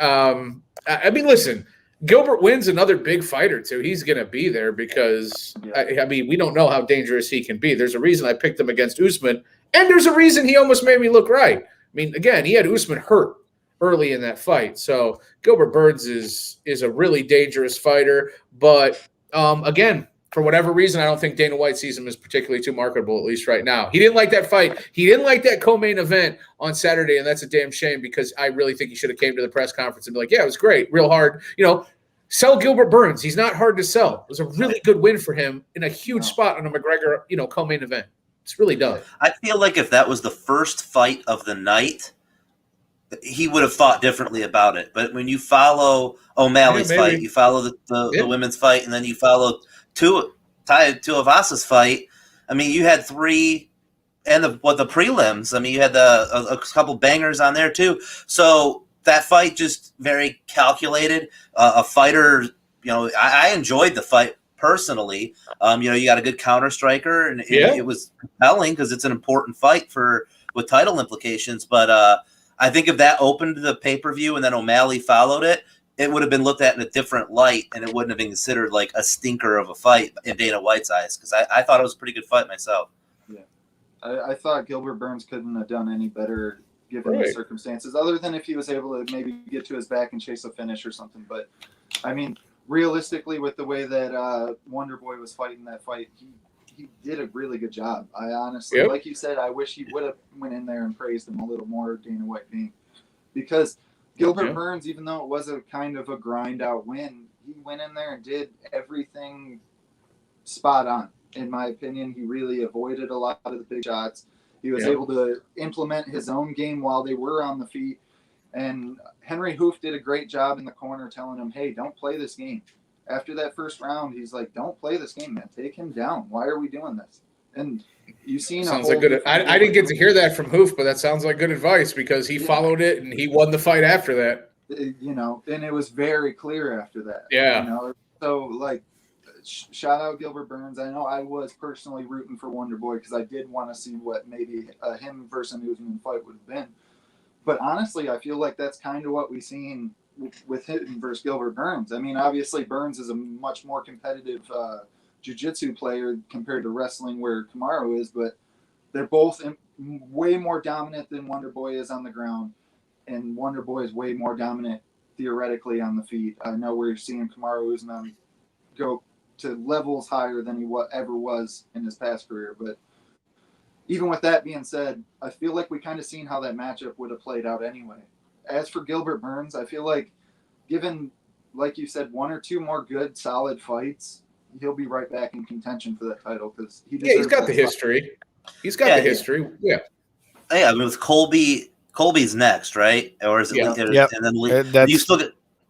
listen, Gilbert wins another big fight or two. He's going to be there because, we don't know how dangerous he can be. There's a reason I picked him against Usman, and there's a reason he almost made me look right. Again, he had Usman hurt early in that fight. So Gilbert Burns is a really dangerous fighter. But, again, for whatever reason, I don't think Dana White sees him as particularly too marketable, at least right now. He didn't like that fight. He didn't like that co-main event on Saturday, and that's a damn shame because I really think he should have came to the press conference and be like, yeah, it was great, real hard. Sell Gilbert Burns. He's not hard to sell. It was a really good win for him in a huge spot on a McGregor, co-main event. It's really dumb. I feel like if that was the first fight of the night, he would have thought differently about it. But when you follow O'Malley's fight, you follow the women's fight, and then you follow Tuivasa's fight. You had three, and the prelims. You had a couple bangers on there too. So that fight just very calculated. A fighter, I enjoyed the fight personally. You got a good counter striker, and it was compelling because it's an important fight with title implications. But I think if that opened the pay-per-view and then O'Malley followed it, it would have been looked at in a different light, and it wouldn't have been considered like a stinker of a fight in Dana White's eyes, because I thought it was a pretty good fight myself. Yeah, I thought Gilbert Burns couldn't have done any better given the circumstances, other than if he was able to maybe get to his back and chase a finish or something. But, I mean, realistically, with the way that Wonder Boy was fighting that fight, he did a really good job. I honestly, like you said, I wish he would have went in there and praised him a little more, Dana White being, because Gilbert Burns, even though it was a kind of a grind out win, he went in there and did everything spot on. In my opinion, he really avoided a lot of the big shots. He was able to implement his own game while they were on the feet. And Henry Hoof did a great job in the corner telling him, hey, don't play this game. After that first round, he's like, don't play this game, man. Take him down. Why are we doing this? And you've seen sounds like good. I didn't get to hear that from Hoof, but that sounds like good advice because he followed it and he won the fight after that. And it was very clear after that. Yeah. So, like, shout out Gilbert Burns. I know I was personally rooting for Wonder Boy because I did want to see what maybe him versus Usman fight would have been. But honestly, I feel like that's kind of what we've seen with him versus Gilbert Burns. I mean, obviously Burns is a much more competitive jiu-jitsu player compared to wrestling where Kamaru is, but they're both way more dominant than Wonder Boy is on the ground, and Wonder Boy is way more dominant theoretically on the feet. I know we're seeing Kamaru Usman go to levels higher than he ever was in his past career, but even with that being said, I feel like we kind of seen how that matchup would have played out anyway. As for Gilbert Burns, I feel like given, like you said, one or two more good, solid fights, he'll be right back in contention for that title because he's got the history. He's got the history. Yeah. Yeah, I mean, with Colby's next, right? Or is it? And then you still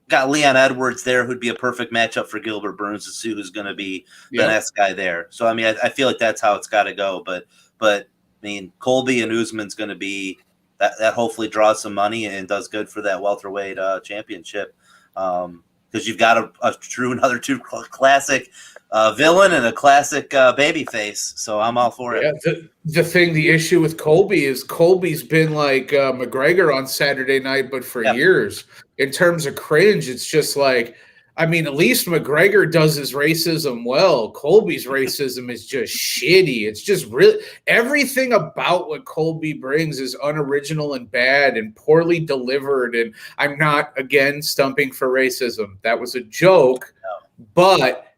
got Leon Edwards there, who'd be a perfect matchup for Gilbert Burns to see who's going to be the next guy there. So I mean, I feel like that's how it's got to go. But I mean, Colby and Usman's going to be that hopefully draws some money and does good for that welterweight championship. Because you've got another two classic villain and a classic baby face. So I'm all for it. Yeah, the issue with Colby is Colby's been like McGregor on Saturday night, but for years. In terms of cringe, it's just like, I mean, at least McGregor does his racism well. Colby's racism is just shitty. It's just really everything about what Colby brings is unoriginal and bad and poorly delivered. And I'm not, again, stumping for racism. That was a joke, but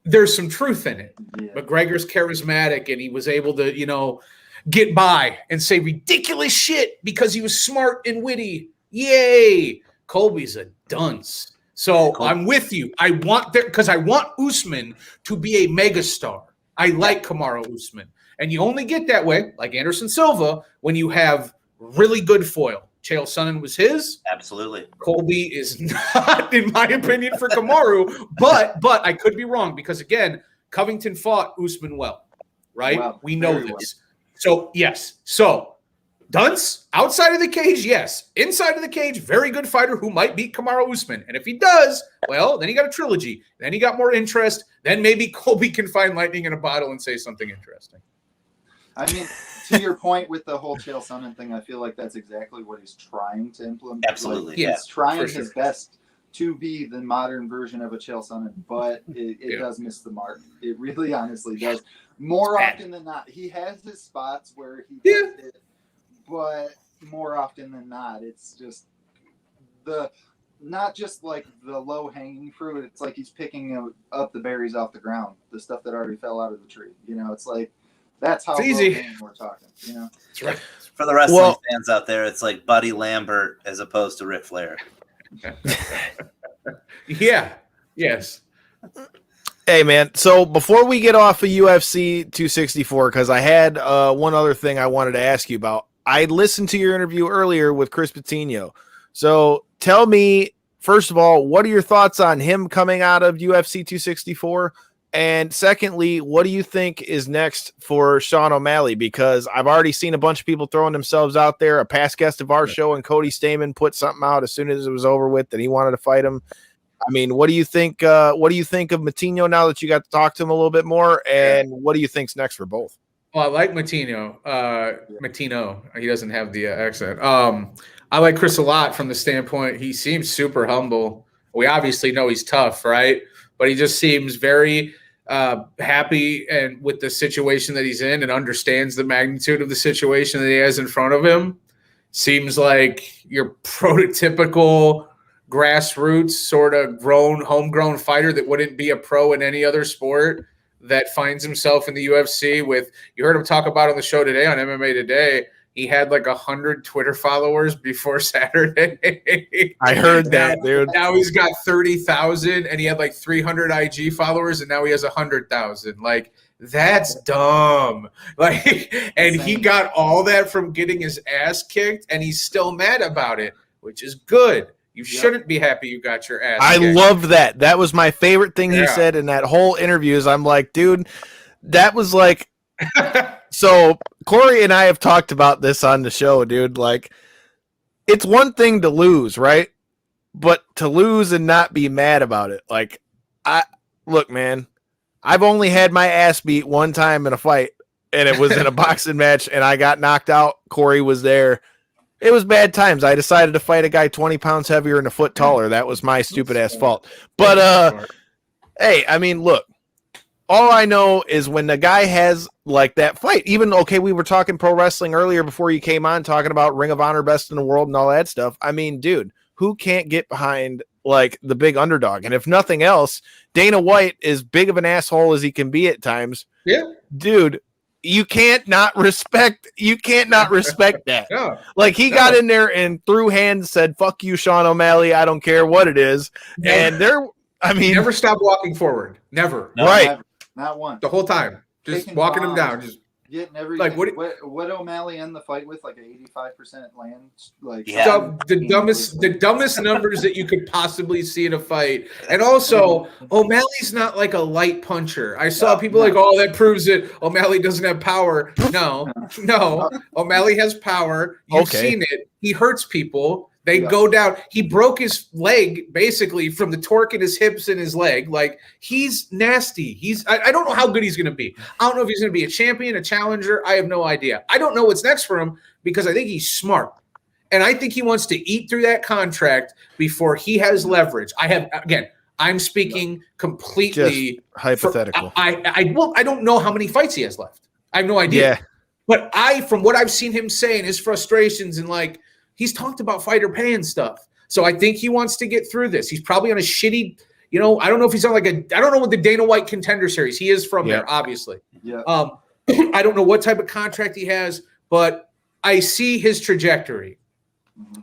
there's some truth in it. Yeah. McGregor's charismatic and he was able to, get by and say ridiculous shit because he was smart and witty. Yay. Colby's a dunce. So I'm with you. I want Usman to be a megastar. I like Kamaru Usman. And you only get that way, like Anderson Silva, when you have really good foil. Chael Sonnen was his. Absolutely. Colby is not, in my opinion, for Kamaru. But I could be wrong because, again, Covington fought Usman well, right? Well, we know this. Well. So, yes. So, dunce, outside of the cage, yes. Inside of the cage, very good fighter who might beat Kamaru Usman. And if he does, well, then he got a trilogy. Then he got more interest. Then maybe Colby can find lightning in a bottle and say something interesting. I mean, to your point with the whole Chael Sonnen thing, I feel like that's exactly what he's trying to implement. Absolutely, He's trying his best to be the modern version of a Chael Sonnen, but it does miss the mark. It really honestly does. More often than not, he has his spots where he does it, but more often than not, it's just not just like the low-hanging fruit. It's like he's picking up the berries off the ground, the stuff that already fell out of the tree. It's like that's how easy we're talking. That's right. For the wrestling fans out there, it's like Buddy Lambert as opposed to Ric Flair. Yeah. Yes. Hey, man, so before we get off of UFC 264, because I had one other thing I wanted to ask you about. I listened to your interview earlier with Chris Patino. So tell me, first of all, what are your thoughts on him coming out of UFC 264? And secondly, what do you think is next for Sean O'Malley? Because I've already seen a bunch of people throwing themselves out there. A past guest of our show and Cody Stamen put something out as soon as it was over with that he wanted to fight him. I mean, what do you think? What do you think of Matinho now that you got to talk to him a little bit more? And what do you think's next for both? Well, I like Matino. Matino. He doesn't have the accent. I like Chris a lot from the standpoint he seems super humble. We obviously know he's tough, right? But he just seems very happy and with the situation that he's in and understands the magnitude of the situation that he has in front of him. Seems like your prototypical grassroots sort of homegrown fighter that wouldn't be a pro in any other sport, that finds himself in the UFC with, you heard him talk about on the show today on MMA Today, he had like 100 Twitter followers before Saturday. I heard that, dude. Now he's got 30,000 and he had like 300 IG followers and now he has 100,000. Like, that's dumb. Like, and he got all that from getting his ass kicked and he's still mad about it, which is good. You shouldn't be happy you got your ass kicked. I loved that. That was my favorite thing he said in that whole interview is I'm like, dude, that was like – so Corey and I have talked about this on the show, dude. Like, it's one thing to lose, right? But to lose and not be mad about it. Like, look, man, I've only had my ass beat one time in a fight, and it was in a boxing match, and I got knocked out. Corey was there. It was bad times. I decided to fight a guy 20 pounds heavier and a foot taller. That was my stupid ass fault. But, hey, I mean, look, all I know is when the guy has like that fight, even, okay, we were talking pro wrestling earlier before you came on, talking about Ring of Honor best in the world and all that stuff. I mean, dude, who can't get behind like the big underdog? And if nothing else, Dana White, as big of an asshole as he can be at times. Yeah, dude, you can't not respect that. No. Like, he got in there and threw hands, said, "Fuck you, Sean O'Malley. I don't care what it is." And never stop walking forward. Never. No, right. Never. Not one. The whole time. Just Taking walking him bombs, down. Just getting everything. like what O'Malley end the fight with? Like an 85% land. Like the dumbest numbers that you could possibly see in a fight. And also, O'Malley's not like a light puncher. I saw people like, "Oh, that proves it. O'Malley doesn't have power." No. O'Malley has power. You've seen it. He hurts people. They go down. He broke his leg basically from the torque in his hips and his leg. Like, he's nasty. I don't know how good he's going to be. I don't know if he's going to be a champion, a challenger. I have no idea. I don't know what's next for him because I think he's smart. And I think he wants to eat through that contract before he has leverage. I'm speaking completely just hypothetical. I don't know how many fights he has left. I have no idea. Yeah. But from what I've seen him say and his frustrations and like, he's talked about fighter pay and stuff. So I think he wants to get through this. He's probably on a shitty, I don't know if he's on I don't know what the Dana White Contender Series. He is from there, obviously. Yeah. I don't know what type of contract he has, but I see his trajectory.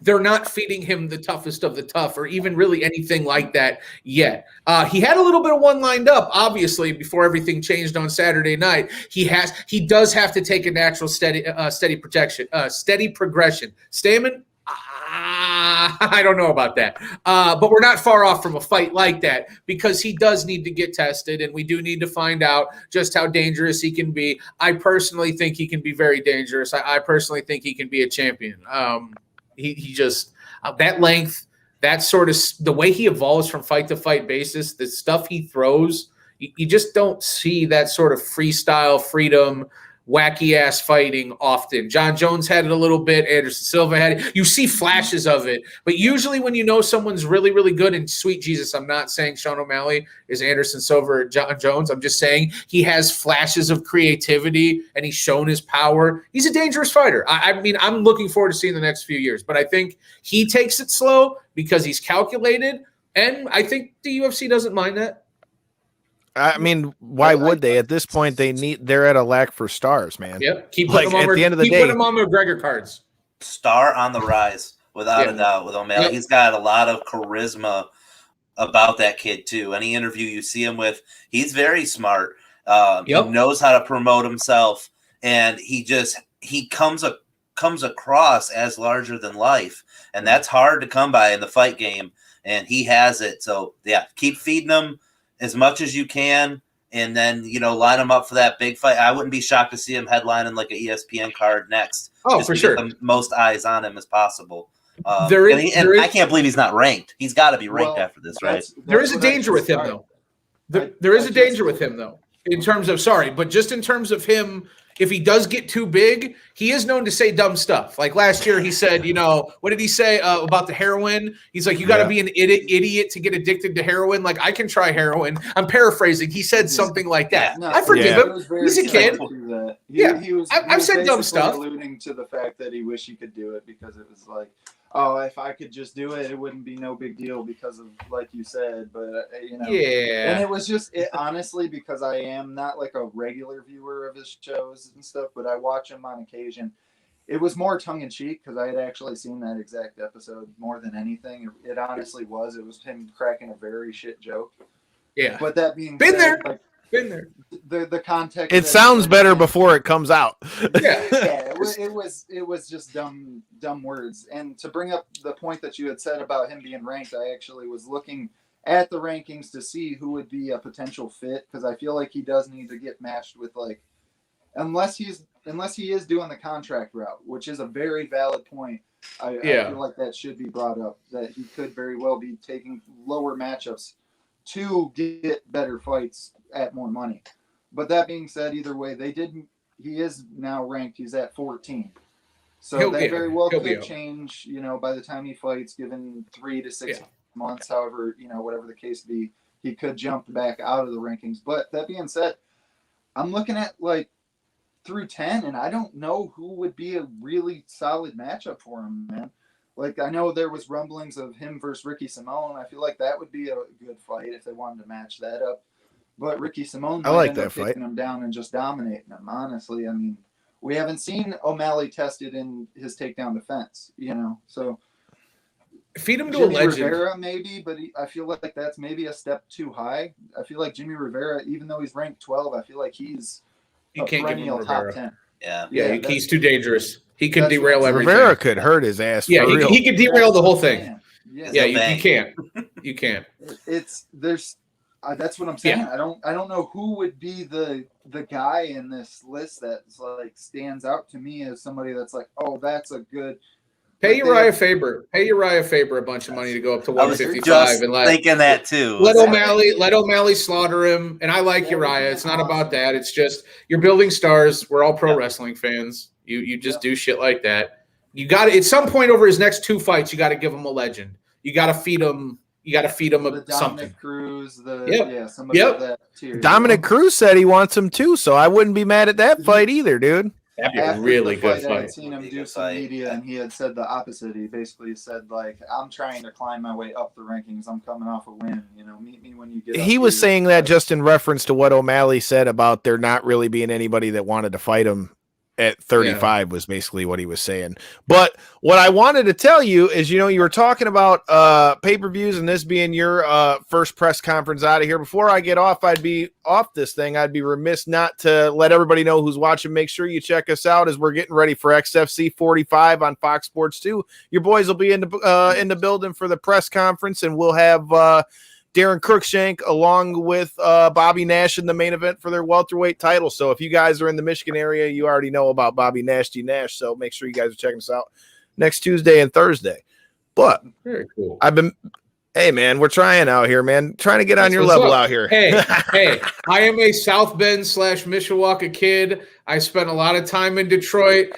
They're not feeding him the toughest of the tough or even really anything like that yet. He had a little bit of one lined up, obviously, before everything changed on Saturday night. He does have to take a natural steady progression. Stamen, I don't know about that. But we're not far off from a fight like that because he does need to get tested, and we do need to find out just how dangerous he can be. I personally think he can be very dangerous. I personally think he can be a champion. He just that length, that sort of the way he evolves from fight to fight basis, the stuff he throws, you just don't see that sort of freestyle, freedom, wacky ass fighting often. John Jones had it a little bit. Anderson Silva had it. You see flashes of it, but usually when you know someone's really, really good, and sweet Jesus, I'm not saying Sean O'Malley is Anderson Silva or John Jones. I'm just saying he has flashes of creativity and he's shown his power. He's a dangerous fighter. I mean, I'm looking forward to seeing the next few years, but I think he takes it slow because he's calculated, and I think the UFC doesn't mind that. I mean, why would they? At this point, they're at a lack for stars, man. Yep. Keep putting at the end of the day, putting them on McGregor cards. Star on the rise, without a doubt, with O'Malley. Yep. He's got a lot of charisma about that kid, too. Any interview you see him with, he's very smart. He knows how to promote himself, and he comes across as larger than life, and that's hard to come by in the fight game, and he has it. So, yeah, keep feeding him as much as you can, and then, line him up for that big fight. I wouldn't be shocked to see him headlining like an ESPN card next. Oh, for sure. Get the most eyes on him as possible. I can't believe he's not ranked. He's got to be ranked after this, right? There is a danger with him, though. There is a danger with him, though, in terms of just in terms of him. If he does get too big, he is known to say dumb stuff. Like last year, he said, what did he say about the heroin? He's like, you got to be an idiot to get addicted to heroin. Like, I can try heroin. I'm paraphrasing. He said something like that. No, I forgive him. He's a kid. I've said dumb stuff. Alluding to the fact that he wished he could do it because it was like, oh, if I could just do it, it wouldn't be no big deal because of, like you said, but Yeah. And it was just, honestly, because I am not like a regular viewer of his shows and stuff, but I watch him on occasion. It was more tongue in cheek because I had actually seen that exact episode more than anything. It honestly was. It was him cracking a very shit joke. Yeah. But that being been said, there. Been there. The context. It sounds better before it comes out. Yeah. It was just dumb words. And to bring up the point that you had said about him being ranked, I actually was looking at the rankings to see who would be a potential fit because I feel like he does need to get matched with unless he is doing the contract route, which is a very valid point. I feel like that should be brought up, that he could very well be taking lower matchups to get better fights at more money. But that being said, either way, he is now ranked. He's at 14. So that very well could change, by the time he fights, given 3 to 6 months, however, whatever the case be, he could jump back out of the rankings. But that being said, I'm looking at through 10, and I don't know who would be a really solid matchup for him, man. I know there was rumblings of him versus Ricky Simone. I feel like that would be a good fight if they wanted to match that up. But Ricky Simone might end up taking him down and just dominating him, honestly. I mean, we haven't seen O'Malley tested in his takedown defense, so feed him to Jimmy a legend. Rivera maybe, but I feel like that's maybe a step too high. I feel like Jimmy Rivera, even though he's ranked 12, I feel like he's a perennial top 10. Yeah, he's too dangerous. He could derail everything. Rivera could hurt his ass. Yeah, he could derail the whole thing. Yeah, you can't. You can't. That's what I'm saying. Yeah. I don't know who would be the guy in this list that's stands out to me as somebody that's that's a good. Pay Uriah Faber a bunch of money to go up to 155 and thinking that too. Let O'Malley slaughter him. And I like Uriah. It's not about that. It's just you're building stars. We're all pro wrestling fans. You just do shit like that. You got to, at some point over his next 2 fights, you got to give him a legend. You got to feed him. You got to feed him something. Cruz, somebody of that tier. Dominic Cruz said he wants him too, so I wouldn't be mad at that fight either, dude. That'd be a really good fight. I had seen him do some media, and he had said the opposite. He basically said, I'm trying to climb my way up the rankings. I'm coming off a win. Meet me when you get up. He was saying that just in reference to what O'Malley said about there not really being anybody that wanted to fight him at 35 was basically what he was saying. But what I wanted to tell you is, you were talking about pay-per-views and this being your first press conference out of here. Before I get off, I'd be remiss not to let everybody know who's watching. Make sure you check us out as we're getting ready for XFC 45 on Fox Sports 2. Your boys will be in the building for the press conference, and we'll have Darren Cruikshank along with Bobby Nash in the main event for their welterweight title. So if you guys are in the Michigan area, you already know about Bobby Nasty Nash. So make sure you guys are checking us out next Tuesday and Thursday. But very cool. Hey man, we're trying out here, man. Trying to get on your level out here. Hey, I am a South Bend / Mishawaka kid. I spent a lot of time in Detroit.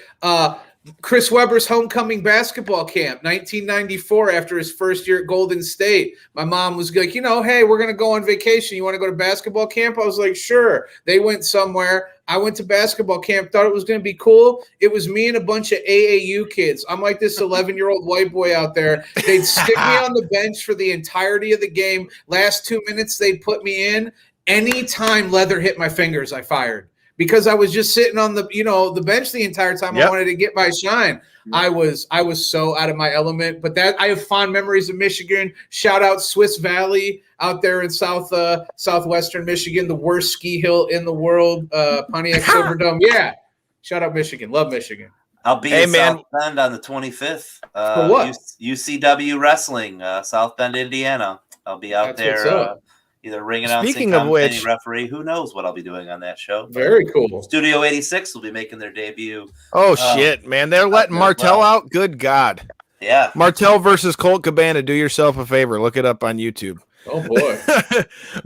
Chris Webber's homecoming basketball camp, 1994, after his first year at Golden State. My mom was like, hey, we're going to go on vacation. You want to go to basketball camp? I was like, sure. They went somewhere. I went to basketball camp, thought it was going to be cool. It was me and a bunch of AAU kids. I'm like this 11-year-old white boy out there. They'd stick me on the bench for the entirety of the game. Last 2 minutes, they'd put me in. Anytime leather hit my fingers, I fired. Because I was just sitting on the bench the entire time. I wanted to get my shine. I was so out of my element. But that I have fond memories of Michigan. Shout out Swiss Valley out there in southwestern Michigan, the worst ski hill in the world, Pontiac Silverdome. Yeah, shout out Michigan. Love Michigan. I'll be in South Bend on the 25th. For what? UCW Wrestling, South Bend, Indiana. I'll be out there. Either ring announcing, speaking of which, referee, who knows what I'll be doing on that show. Very cool. Studio 86 will be making their debut. Oh, shit, man. They're letting Martel out? Good God. Yeah. Martel versus Colt Cabana. Do yourself a favor. Look it up on YouTube. Oh boy.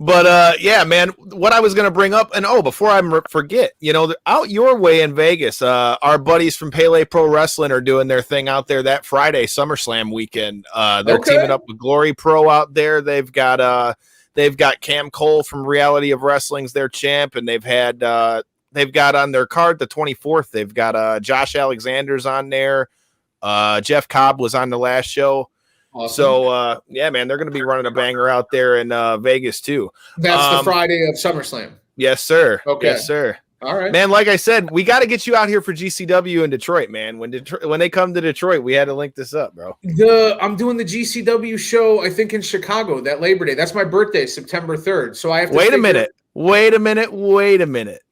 But yeah, man, what I was going to bring up, and before I forget, out your way in Vegas, our buddies from Pele Pro Wrestling are doing their thing out there that Friday, SummerSlam weekend. They're teaming up with Glory Pro out there. They've got Cam Cole from Reality of Wrestling's their champ, and they've got on their card the 24th. They've got Josh Alexander's on there. Jeff Cobb was on the last show. Awesome. So, yeah, man, they're going to be running a banger out there in Vegas, too. That's the Friday of SummerSlam. Yes, sir. Okay. Yes, sir. All right. Man, like I said, we got to get you out here for GCW in Detroit, man. When they come to Detroit, we had to link this up, bro. I'm doing the GCW show, I think, in Chicago that Labor Day. That's my birthday, September 3rd. So I have to Wait a minute.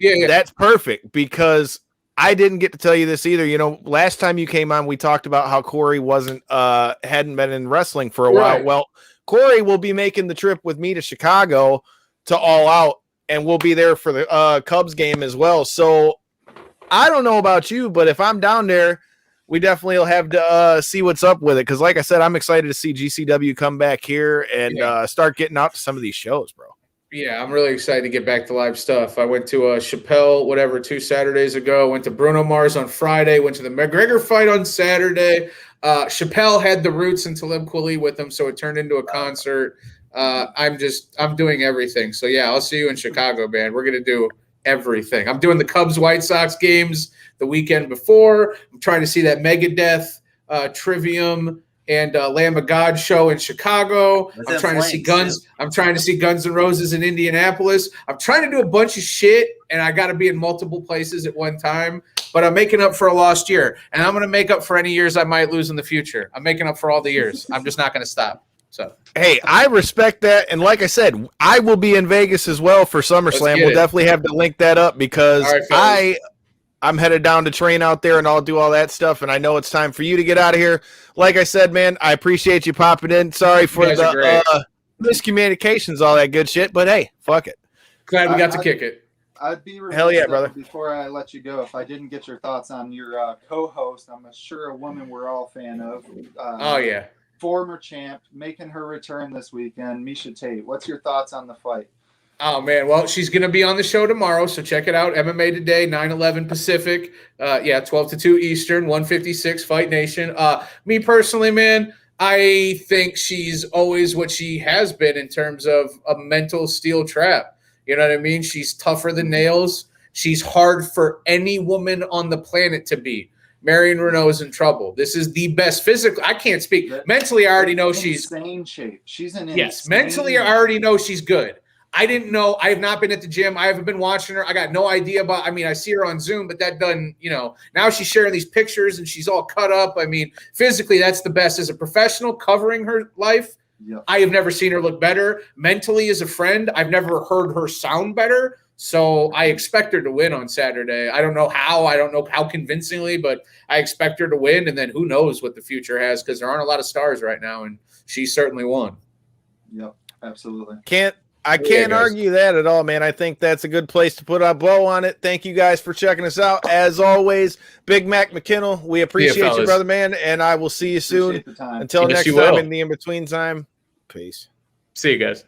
Yeah. That's perfect, because I didn't get to tell you this either. Last time you came on, we talked about how Corey hadn't been in wrestling for a while. Well, Corey will be making the trip with me to Chicago to All Out, and we'll be there for the Cubs game as well. So I don't know about you, but if I'm down there, we definitely will have to see what's up with it. Because like I said, I'm excited to see GCW come back here and start getting out to some of these shows, bro. Yeah, I'm really excited to get back to live stuff. I went to Chappelle, 2 Saturdays ago. Went to Bruno Mars on Friday. Went to the McGregor fight on Saturday. Chappelle had the Roots and Talib Kweli with him, so it turned into a concert. I'm doing everything. So, yeah, I'll see you in Chicago, man. We're going to do everything. I'm doing the Cubs-White Sox games the weekend before. I'm trying to see that Megadeth Trivium and Lamb of God show in Chicago. I'm trying to see Guns. I'm trying to see Guns N' Roses in Indianapolis. I'm trying to do a bunch of shit, and I got to be in multiple places at one time. But I'm making up for a lost year, and I'm going to make up for any years I might lose in the future. I'm making up for all the years. I'm just not going to stop. So, hey, I respect that, and like I said, I will be in Vegas as well for SummerSlam. We'll definitely have to link that up, because I'm headed down to train out there, and I'll do all that stuff, and I know it's time for you to get out of here. Like I said, man, I appreciate you popping in. Sorry for the miscommunications, all that good shit, but hey, fuck it. Glad we got to kick it. I'd be remiss, hell yeah, brother. Before I let you go, if I didn't get your thoughts on your co-host, I'm sure a woman we're all a fan of. Oh, yeah. Former champ, making her return this weekend, Miesha Tate. What's your thoughts on the fight? Oh, man. Well, she's going to be on the show tomorrow, so check it out. MMA Today, 9/11 Pacific. 12 to 2 Eastern, 156 Fight Nation. Me personally, man, I think she's always what she has been in terms of a mental steel trap. You know what I mean? She's tougher than nails. She's hard for any woman on the planet to beat. Marion Renault's in trouble. This is the best physical. I can't speak. Mentally, I already know she's insane shape. She's in mentally, I already know she's good. I didn't know. I have not been at the gym. I haven't been watching her. I got no idea about. I mean, I see her on Zoom, but that doesn't. Now she's sharing these pictures and she's all cut up. I mean, physically, that's the best. As a professional covering her life, I have never seen her look better. Mentally, as a friend, I've never heard her sound better. So I expect her to win on Saturday. I don't know how. I don't know how convincingly, but I expect her to win. And then who knows what the future has, because there aren't a lot of stars right now, and she certainly won. Yep, absolutely. I can't argue that at all, man. I think that's a good place to put a bow on it. Thank you guys for checking us out. As always, Big Mac McKinnell, we appreciate you, brother, man, and I will see you soon. Until next time in the in-between time, peace. See you guys.